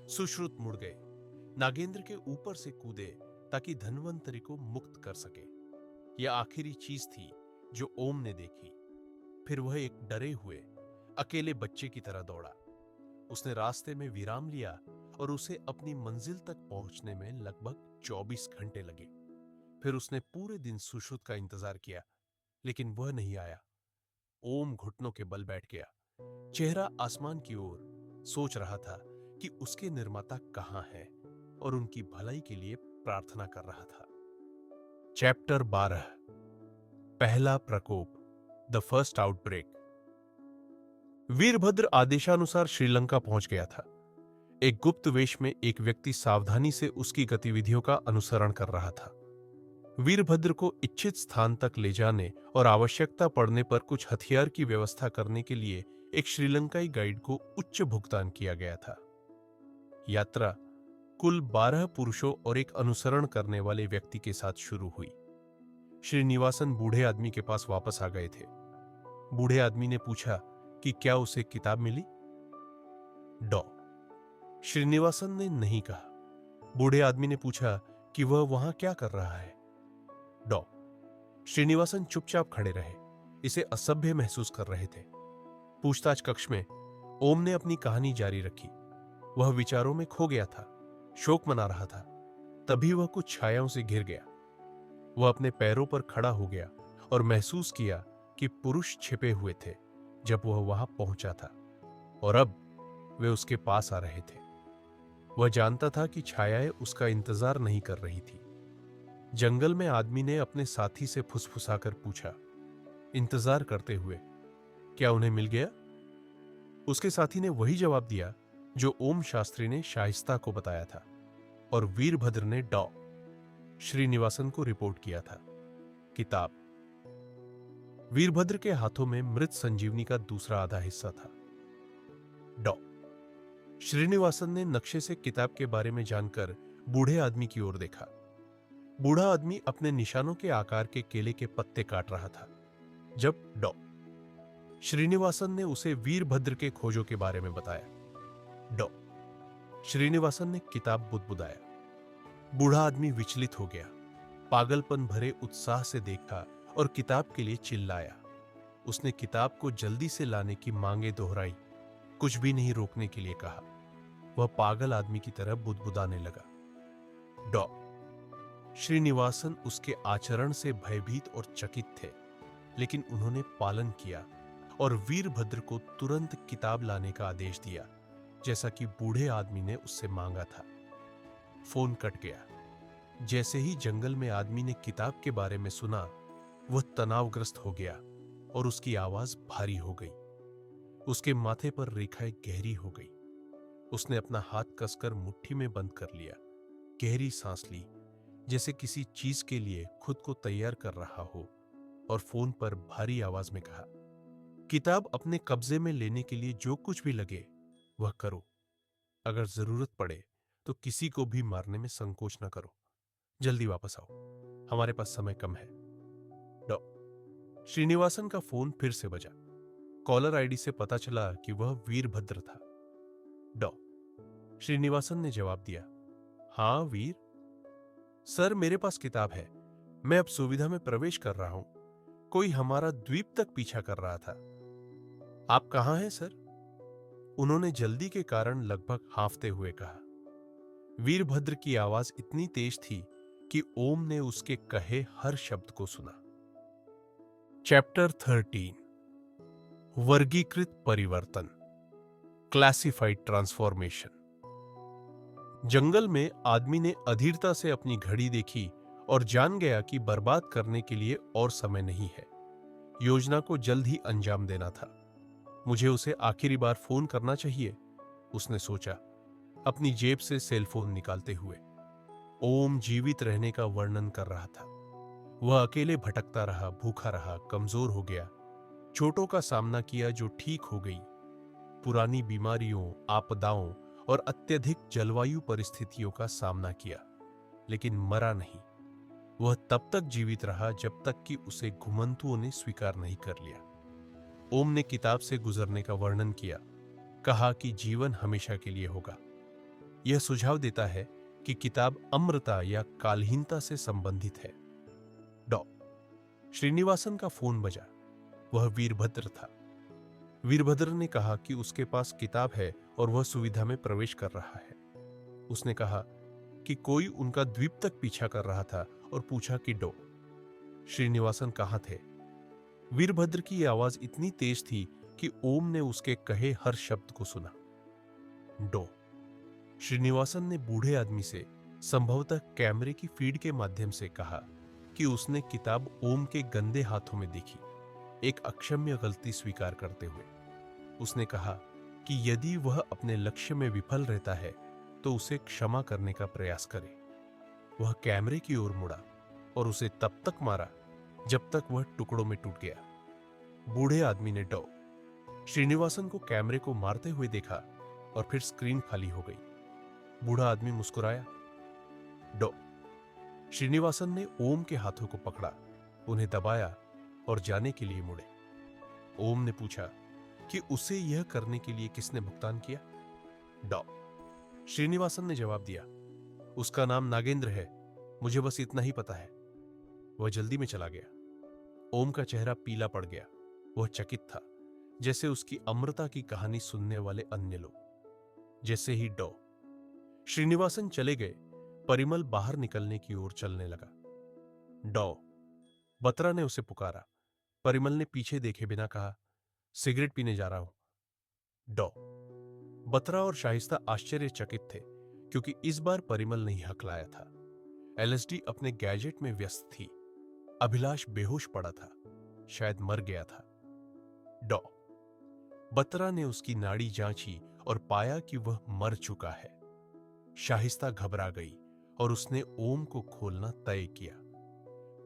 सुश्रुत मुड़ गए, नागेंद्र के ऊपर से कूदे ताकि धन्वंतरि को मुक्त कर सके। यह आखिरी चीज थी जो ओम ने देखी। फिर वह एक डरे हुए अकेले बच्चे की तरह दौड़ा। उसने रास्ते में विराम लिया और उसे अपनी मंजिल तक पहुंचने में लगभग 24 घंटे लगे। फिर उसने पूरे दिन सुश्रुत का इंतजार किया, लेकिन वह नहीं आया। ओम घुटनों के बल बैठ गया, चेहरा आसमान की ओर, सोच रहा था कि उसके निर्माता कहां हैं और उनकी भलाई के लिए प्रार्थना कर रहा था। चैप्टर 12, पहला प्रकोप, द फर्स्ट आउटब्रेक। वीरभद्र आदेशानुसार श्रीलंका पहुंच गया था। एक गुप्त वेश में एक व्यक्ति सावधानी से उसकी गतिविधियों का अनुसरण कर रहा था। वीरभद्र को इच्छित स्थान तक ले जाने और आवश्यकता पड़ने पर कुछ हथियार की व्यवस्था करने के लिए एक श्रीलंकाई गाइड को उच्च भुगतान किया गया था। यात्रा कुल 12 पुरुषों और एक अनुसरण करने वाले व्यक्ति के साथ शुरू हुई। श्रीनिवासन बूढ़े आदमी के पास वापस आ गए थे। बूढ़े आदमी ने पूछा कि क्या उसे किताब मिली? डॉ श्रीनिवासन ने नहीं कहा। बूढ़े आदमी ने पूछा कि वह वहां क्या कर रहा है? डॉ श्रीनिवासन चुपचाप खड़े रहे, इसे असभ्य महसूस कर रहे थे। पूछताछ कक्ष में ओम ने अपनी कहानी जारी रखी। वह विचारों में खो गया था, शोक मना रहा था। तभी वह कुछ छायाओं से घिर गया। वह अपने पैरों पर खड़ा हो गया और महसूस किया कि पुरुष छिपे हुए थे जब वह वहां पहुंचा था, और अब वे उसके पास आ रहे थे। वह जानता था कि छायाएं उसका इंतजार नहीं कर रही थी। जंगल में आदमी ने अपने साथी से फुसफुसाकर पूछा, इंतजार करते हुए, क्या उन्हें मिल गया? उसके साथी ने वही जवाब दिया जो ओम शास्त्री ने शाइस्ता को बताया था, और वीरभद्र ने डॉ श्रीनिवासन को रिपोर्ट किया था, किताब। वीरभद्र के हाथों में मृत संजीवनी का दूसरा आधा हिस्सा था। डॉ श्रीनिवासन ने नक्शे से किताब के बारे में जानकर बूढ़े आदमी की ओर देखा। बूढ़ा आदमी अपने निशानों के आकार के केले के पत्ते काट रहा था जब डॉ श्रीनिवासन ने उसे वीरभद्र के खोजों के बारे में बताया। डॉ श्रीनिवासन ने किताब बुदबुदाया। बूढ़ा आदमी विचलित हो गया, पागलपन भरे उत्साह से देखा और किताब के लिए चिल्लाया। उसने किताब को जल्दी से लाने की मांगे दोहराई, कुछ भी नहीं रोकने के लिए कहा। वह पागल आदमी की तरह बुदबुदाने लगा। डॉ श्रीनिवासन उसके आचरण से भयभीत और चकित थे, लेकिन उन्होंने पालन किया और वीरभद्र को तुरंत किताब लाने का आदेश दिया, जैसा कि बूढ़े आदमी ने उससे मांगा था। फोन कट गया। जैसे ही जंगल में आदमी ने किताब के बारे में सुना, वह तनावग्रस्त हो गया और उसकी आवाज भारी हो गई। उसके माथे पर रेखाएं गहरी हो गई। उसने अपना हाथ कसकर मुट्ठी में बंद कर लिया, गहरी सांस ली, जैसे किसी चीज के लिए खुद को तैयार कर रहा हो, और फोन पर भारी आवाज में कहा, किताब अपने कब्जे में लेने के लिए जो कुछ भी लगे वह करो। अगर जरूरत पड़े तो किसी को भी मारने में संकोच न करो। जल्दी वापस आओ, हमारे पास समय कम है। डॉ श्रीनिवासन का फोन फिर से बजा। कॉलर आईडी से पता चला कि वह वीरभद्र था। डॉ श्रीनिवासन ने जवाब दिया, हां वीर। सर, मेरे पास किताब है। मैं अब सुविधा में प्रवेश कर रहा हूं। कोई हमारा द्वीप तक पीछा कर रहा था। आप कहां हैं सर? उन्होंने जल्दी के कारण लगभग हांफते हुए कहा। वीरभद्र की आवाज इतनी तेज थी कि ओम ने उसके कहे हर शब्द को सुना। चैप्टर 13, वर्गीकृत परिवर्तन, क्लासिफाइड ट्रांसफॉर्मेशन। जंगल में आदमी ने अधीरता से अपनी घड़ी देखी और जान गया कि बर्बाद करने के लिए और समय नहीं है। योजना को जल्द ही अंजाम देना था। मुझे उसे आखिरी बार फोन करना चाहिए, उसने सोचा। अपनी जेब से सेलफोन निकालते हुए। ओम जीवित रहने का वर्णन कर रहा था। वह अकेले भटकता रहा, भूखा रहा, कमजोर हो गया, चोटों का सामना किया जो ठीक हो गई, पुरानी बीमारियों, आपदाओं और अत्यधिक जलवायु परिस्थितियों का सामना किया, लेकिन मरा नहीं। वह तब तक जीवित रहा जब तक कि उसे घुमंतुओं ने स्वीकार नहीं कर लिया। ओम ने किताब से गुजरने का वर्णन किया, कहा कि जीवन हमेशा के लिए होगा। यह सुझाव देता है कि किताब अमृता या कालहीनता से संबंधित है। डॉ श्रीनिवासन का फोन बजा। वह वीरभद्र था। वीरभद्र ने कहा कि उसके पास किताब है और वह सुविधा में प्रवेश कर रहा है। उसने कहा कि कोई उनका द्वीप तक पीछा कर रहा था और पूछा कि डॉ श्रीनिवासन कहाँ थे। वीरभद्र की आवाज इतनी तेज थी कि ओम ने उसके कहे हर शब्द को सुना। डॉ श्रीनिवासन ने बूढ़े आदमी से संभवतः कैमरे की फीड के माध्यम से कहा कि उसने किताब ओम के गंदे हाथों में देखी, एक अक्षम्य गलती स्वीकार करते हुए। उसने कहा कि यदि वह अपने लक्ष्य में विफल रहता है तो उसे क्षमा करने का प्रयास करे। वह कैमरे की ओर मुड़ा और उसे तब तक मारा जब तक वह टुकड़ों में टूट गया। बूढ़े आदमी ने डॉ श्रीनिवासन को कैमरे को मारते हुए देखा और फिर स्क्रीन खाली हो गई। बूढ़ा आदमी मुस्कुराया। डॉ श्रीनिवासन ने ओम के हाथों को पकड़ा, उन्हें दबाया और जाने के लिए मुड़े। ओम ने पूछा कि उसे यह करने के लिए किसने भुगतान किया। डॉ श्रीनिवासन ने जवाब दिया, उसका नाम नागेंद्र है, मुझे बस इतना ही पता है। वह जल्दी में चला गया। ओम का चेहरा पीला पड़ गया। वह चकित था, जैसे उसकी अमृता की कहानी सुनने वाले अन्य लोग। जैसे ही डॉ श्रीनिवासन चले गए, परिमल बाहर निकलने की ओर चलने लगा। डॉ बत्रा ने उसे पुकारा। परिमल ने पीछे देखे बिना कहा, सिगरेट पीने जा रहा हूं। डॉ बत्रा और शाइस्ता आश्चर्यचकित थे, क्योंकि इस बार परिमल नहीं हकलाया था। एलएसडी अपने गैजेट में व्यस्त थी। अभिलाष बेहोश पड़ा था, शायद मर गया था। डॉ बत्रा ने उसकी नाड़ी जांची और पाया कि वह मर चुका है। शाहिस्ता घबरा गई और उसने ओम को खोलना तय किया।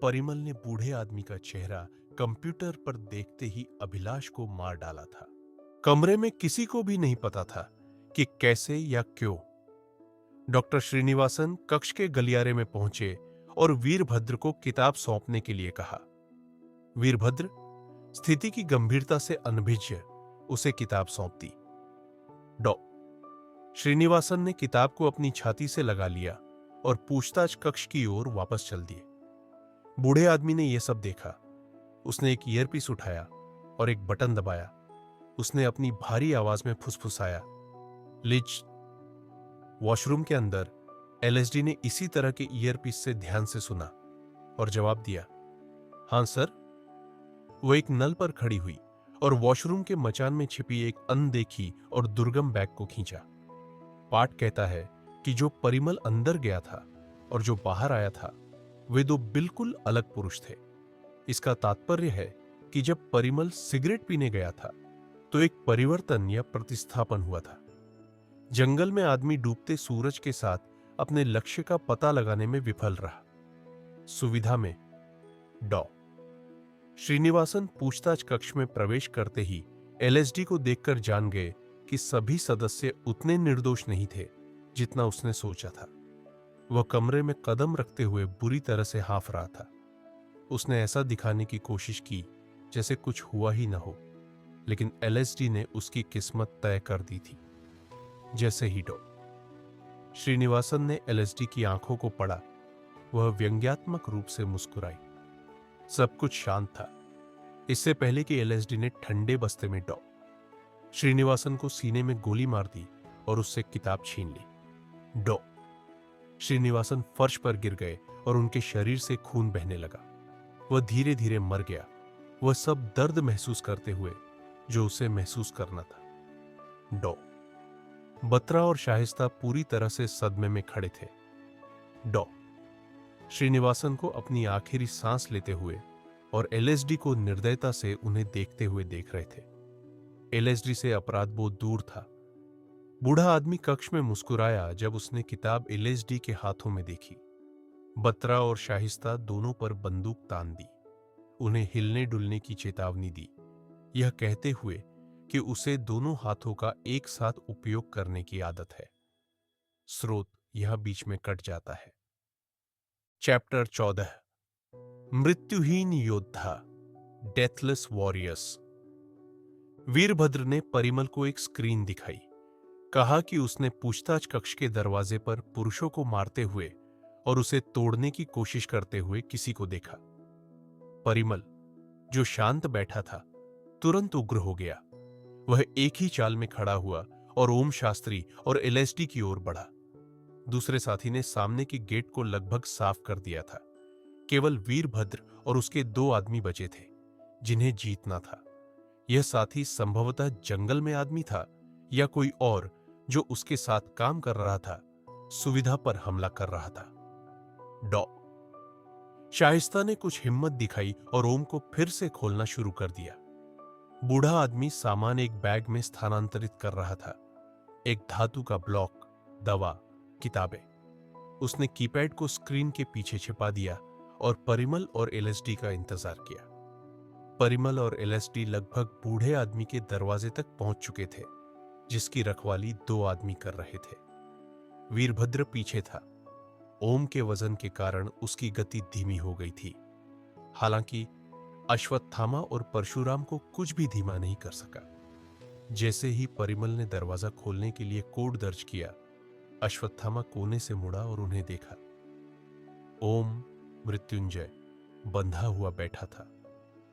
परिमल ने बूढ़े आदमी का चेहरा कंप्यूटर पर देखते ही अभिलाष को मार डाला था। कमरे में किसी को भी नहीं पता था कि कैसे या क्यों। डॉक्टर श्रीनिवासन कक्ष के गलियारे में पहुंचे और वीरभद्र को किताब सौंपने के लिए कहा। वीरभद्र स्थिति की गंभीरता से अनभिज्ञ उसे किताब सौंप दी। डॉ श्रीनिवासन ने किताब को अपनी छाती से लगा लिया और पूछताछ कक्ष की ओर वापस चल दिए। बूढ़े आदमी ने यह सब देखा। उसने एक ईयरपीस उठाया और एक बटन दबाया। उसने अपनी भारी आवाज में फुसफुसाया, लिज। वॉशरूम के अंदर एलएसडी ने इसी तरह के ईयरपीस से ध्यान से सुना और जवाब दिया, हां सर। वो एक नल पर खड़ी हुई और वॉशरूम के मचान में छिपी एक अनदेखी और दुर्गम बैग को खींचा। पाठ कहता है कि जो परिमल अंदर गया था और जो बाहर आया था, वे दो बिल्कुल अलग पुरुष थे। इसका तात्पर्य है कि जब परिमल सिगरेट पीने गया था तो एक परिवर्तन या प्रतिस्थापन हुआ था। जंगल में आदमी डूबते सूरज के साथ अपने लक्ष्य का पता लगाने में विफल रहा। सुविधा में डॉ श्रीनिवासन पूछताछ कक्ष में प्रवेश करते ही एलएसडी को देखकर जान गए कि सभी सदस्य उतने निर्दोष नहीं थे जितना उसने सोचा था। वह कमरे में कदम रखते हुए बुरी तरह से हाँफ रहा था। उसने ऐसा दिखाने की कोशिश की जैसे कुछ हुआ ही न हो, लेकिन एलएसडी ने उसकी किस्मत तय कर दी थी। जैसे ही डॉ श्रीनिवासन ने एलएसडी की आंखों को पढ़ा, वह व्यंग्यात्मक रूप से मुस्कुराई। सब कुछ शांत था। इससे पहले कि एलएसडी ने ठंडे बस्ते में डॉ श्रीनिवासन को सीने में गोली मार दी और उससे किताब छीन ली। डॉ श्रीनिवासन फर्श पर गिर गए और उनके शरीर से खून बहने लगा। वह धीरे धीरे मर गया, वह सब दर्द महसूस करते हुए जो उसे महसूस करना था। डॉ बत्रा और शाहिस्ता पूरी तरह से सदमे में खड़े थे। डॉ श्रीनिवासन को अपनी आखिरी सांस लेते हुए और एलएसडी को निर्दयता से उन्हें देखते हुए देख रहे थे। एलएसडी से अपराध बोध दूर था। बूढ़ा आदमी कक्ष में मुस्कुराया जब उसने किताब एलएसडी के हाथों में देखी। बत्रा और शाहिस्ता दोनों पर बंदूक तान दी, उन्हें हिलने डुलने की चेतावनी दी, यह कहते हुए कि उसे दोनों हाथों का एक साथ उपयोग करने की आदत है। स्रोत यह बीच में कट जाता है। चैप्टर 14, मृत्युहीन योद्धा, डेथलेस वॉरियर्स। वीरभद्र ने परिमल को एक स्क्रीन दिखाई, कहा कि उसने पूछताछ कक्ष के दरवाजे पर पुरुषों को मारते हुए और उसे तोड़ने की कोशिश करते हुए किसी को देखा। परिमल, जो शांत बैठा था, तुरंत उग्र हो गया। वह एक ही चाल में खड़ा हुआ और ओम शास्त्री और एलएसडी की ओर बढ़ा। दूसरे साथी ने सामने के गेट को लगभग साफ कर दिया था। केवल वीरभद्र और उसके 2 आदमी बचे थे जिन्हें जीतना था। यह साथी संभवतः जंगल में आदमी था या कोई और जो उसके साथ काम कर रहा था, सुविधा पर हमला कर रहा था। डॉ शाइस्ता ने कुछ हिम्मत दिखाई और ओम को फिर से खोलना शुरू कर दिया। बूढ़ा आदमी सामान एक बैग में स्थानांतरित कर रहा था, एक धातु का ब्लॉक, दवा, किताबें। उसने कीपैड को स्क्रीन के पीछे छिपा दिया और परिमल और एलएसडी का इंतजार किया। परिमल और एलएसडी लगभग बूढ़े आदमी के दरवाजे तक पहुंच चुके थे, जिसकी रखवाली 2 आदमी कर रहे थे। वीरभद्र पीछे था। ओम के वजन के कारण उसकी गति धीमी हो गई थी। हालांकि अश्वत्थामा और परशुराम को कुछ भी धीमा नहीं कर सका। जैसे ही परिमल ने दरवाजा खोलने के लिए कोड दर्ज किया, अश्वत्थामा कोने से मुड़ा और उन्हें देखा। ओम मृत्युंजय बंधा हुआ बैठा था,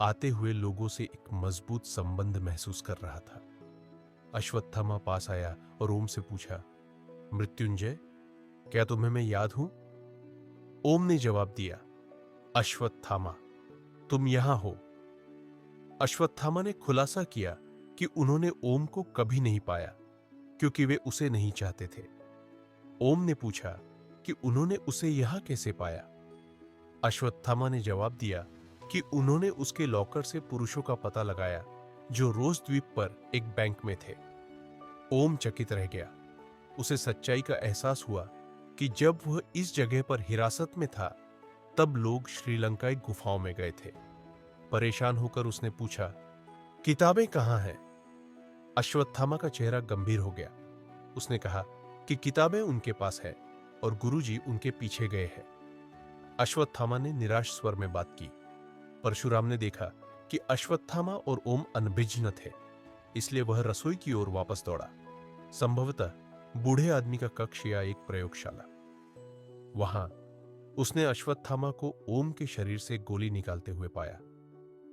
आते हुए लोगों से एक मजबूत संबंध महसूस कर रहा था। अश्वत्थामा पास आया और ओम से पूछा, मृत्युंजय, क्या तुम्हें मैं याद हूं? ओम ने जवाब दिया, अश्वत्थामा, तुम यहां हो। अश्वत्थामा ने खुलासा किया कि उन्होंने ओम को कभी नहीं पाया क्योंकि वे उसे नहीं चाहते थे। ओम ने पूछा कि उन्होंने उसे यहां कैसे पाया। अश्वत्थामा ने जवाब दिया कि उन्होंने उसके लॉकर से पुरुषों का पता लगाया जो रोज द्वीप पर एक बैंक में थे। ओम चकित रह गया। उसे सच्चाई का एहसास हुआ कि जब वह इस जगह पर हिरासत में था, तब लोग श्रीलंकाई गुफाओं में गए थे। परेशान होकर उसने पूछा, किताबें कहां हैं? अश्वत्थामा का चेहरा गंभीर हो गया। उसने कहा कि किताबें उनके पास है और गुरुजी उनके पीछे गए हैं। अश्वत्थामा ने निराश स्वर में बात की। परशुराम ने देखा कि अश्वत्थामा और ओम अनभिज्ञ थे, इसलिए वह रसोई की ओर वापस दौड़ा, संभवतः बूढ़े आदमी का कक्ष या एक प्रयोगशाला। वहां उसने अश्वत्थामा को ओम के शरीर से गोली निकालते हुए पाया।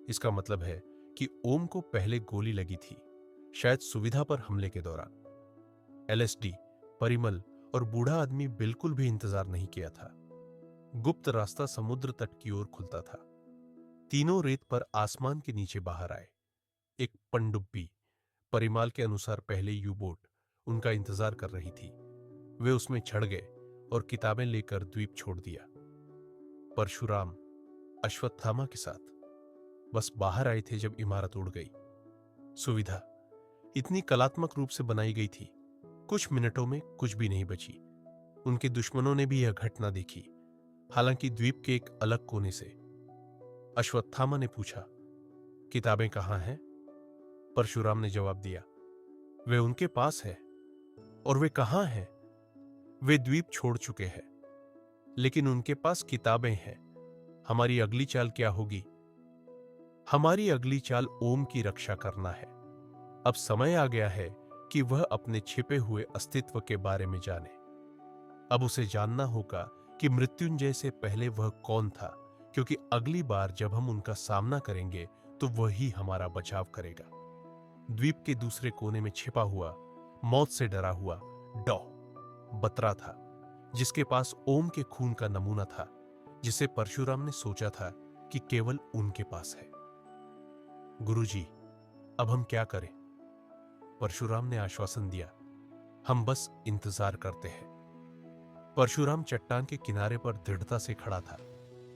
इसका मतलब है कि ओम को पहले गोली लगी थी, शायद सुविधा पर हमले के दौरान। एलएसडी, परिमल और बूढ़ा आदमी बिल्कुल भी इंतजार नहीं किया था। गुप्त रास्ता समुद्र तट की ओर खुलता था। तीनों रेत पर आसमान के नीचे बाहर आए। एक पनडुब्बी, परिमाल के अनुसार पहले यू बोट, उनका इंतजार कर रही थी। वे उसमें चढ़ गए और किताबें लेकर द्वीप छोड़ दिया। परशुराम अश्वत्थामा के साथ बस बाहर आए थे जब इमारत उड़ गई। सुविधा इतनी कलात्मक रूप से बनाई गई थी, कुछ मिनटों में कुछ भी नहीं बची। उनके दुश्मनों ने भी यह घटना देखी, हालांकि द्वीप के एक अलग कोने से। अश्वत्थामा ने पूछा, किताबें कहां हैं? परशुराम ने जवाब दिया, वे उनके पास है। और वे कहां हैं? वे द्वीप छोड़ चुके हैं, लेकिन उनके पास किताबें हैं। हमारी अगली चाल क्या होगी? हमारी अगली चाल ओम की रक्षा करना है। अब समय आ गया है कि वह अपने छिपे हुए अस्तित्व के बारे में जाने। अब उसे जानना होगा कि मृत्युंजय से पहले वह कौन था, क्योंकि अगली बार जब हम उनका सामना करेंगे तो वही हमारा बचाव करेगा। द्वीप के दूसरे कोने में छिपा हुआ, मौत से डरा हुआ डॉ बत्रा था, जिसके पास ओम के खून का नमूना था, जिसे परशुराम ने सोचा था कि केवल उनके पास है। गुरुजी, अब हम क्या करें? परशुराम ने आश्वासन दिया, हम बस इंतजार करते हैं। परशुराम चट्टान के किनारे पर दृढ़ता से खड़ा था,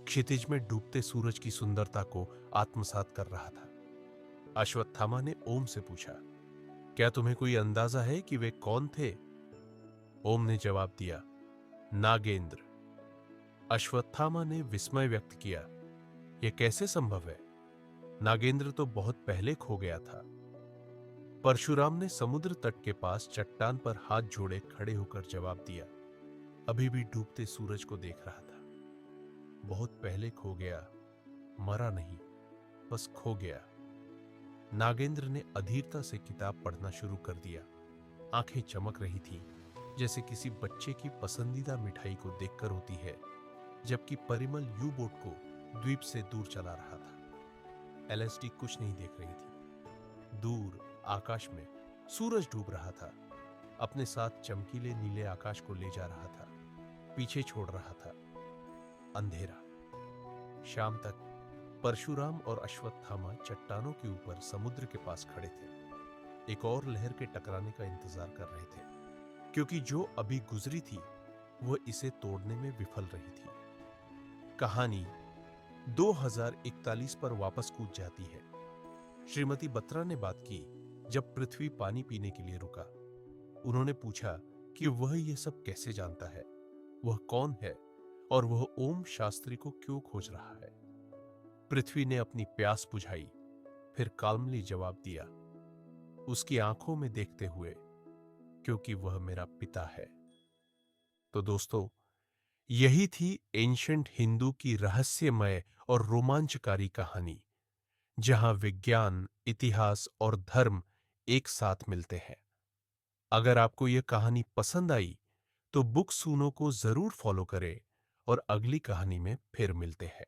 क्षितिज में डूबते सूरज की सुंदरता को आत्मसात कर रहा था। अश्वत्थामा ने ओम से पूछा, क्या तुम्हें कोई अंदाजा है कि वे कौन थे? ओम ने जवाब दिया, नागेंद्र। अश्वत्थामा ने विस्मय व्यक्त किया, यह कैसे संभव है? नागेंद्र तो बहुत पहले खो गया था। परशुराम ने समुद्र तट के पास चट्टान पर हाथ जोड़े खड़े होकर जवाब दिया, अभी भी डूबते सूरज को देख रहा था। बहुत पहले खो गया, मरा नहीं, बस खो गया। नागेंद्र ने अधीरता से किताब पढ़ना शुरू कर दिया। आंखें चमक रही थीं, जैसे किसी बच्चे की पसंदीदा मिठाई को देखकर होती है, जबकि परिमल यू बोट को द्वीप से दूर चला रहा था। एलएसडी कुछ नहीं देख रही थी। दूर आकाश में सूरज डूब रहा था, अपने साथ चमकीले नीले आकाश को ले जा रहा था, पीछे छोड़ रहा था अंधेरा। शाम तक परशुराम और अश्वत्थामा चट्टानों के ऊपर समुद्र के पास खड़े थे, एक और लहर के टकराने का इंतजार कर रहे थे, क्योंकि जो अभी गुजरी थी वह इसे तोड़ने में विफल रही थी। कहानी 2041 पर वापस कूद जाती है। श्रीमती बत्रा ने बात की जब पृथ्वी पानी पीने के लिए रुका। उन्होंने पूछा कि वह यह सब कैसे जानता है, वह कौन है और वह ओम शास्त्री को क्यों खोज रहा है। पृथ्वी ने अपनी प्यास बुझाई, फिर काल्मली जवाब दिया, उसकी आंखों में देखते हुए, क्योंकि वह मेरा पिता है। तो दोस्तों, यही थी एंशंट हिंदू की रहस्यमय और रोमांचकारी कहानी, जहां विज्ञान, इतिहास और धर्म एक साथ मिलते हैं। अगर आपको यह कहानी पसंद आई तो बुक सूनो को जरूर फॉलो करें और अगली कहानी में फिर मिलते हैं।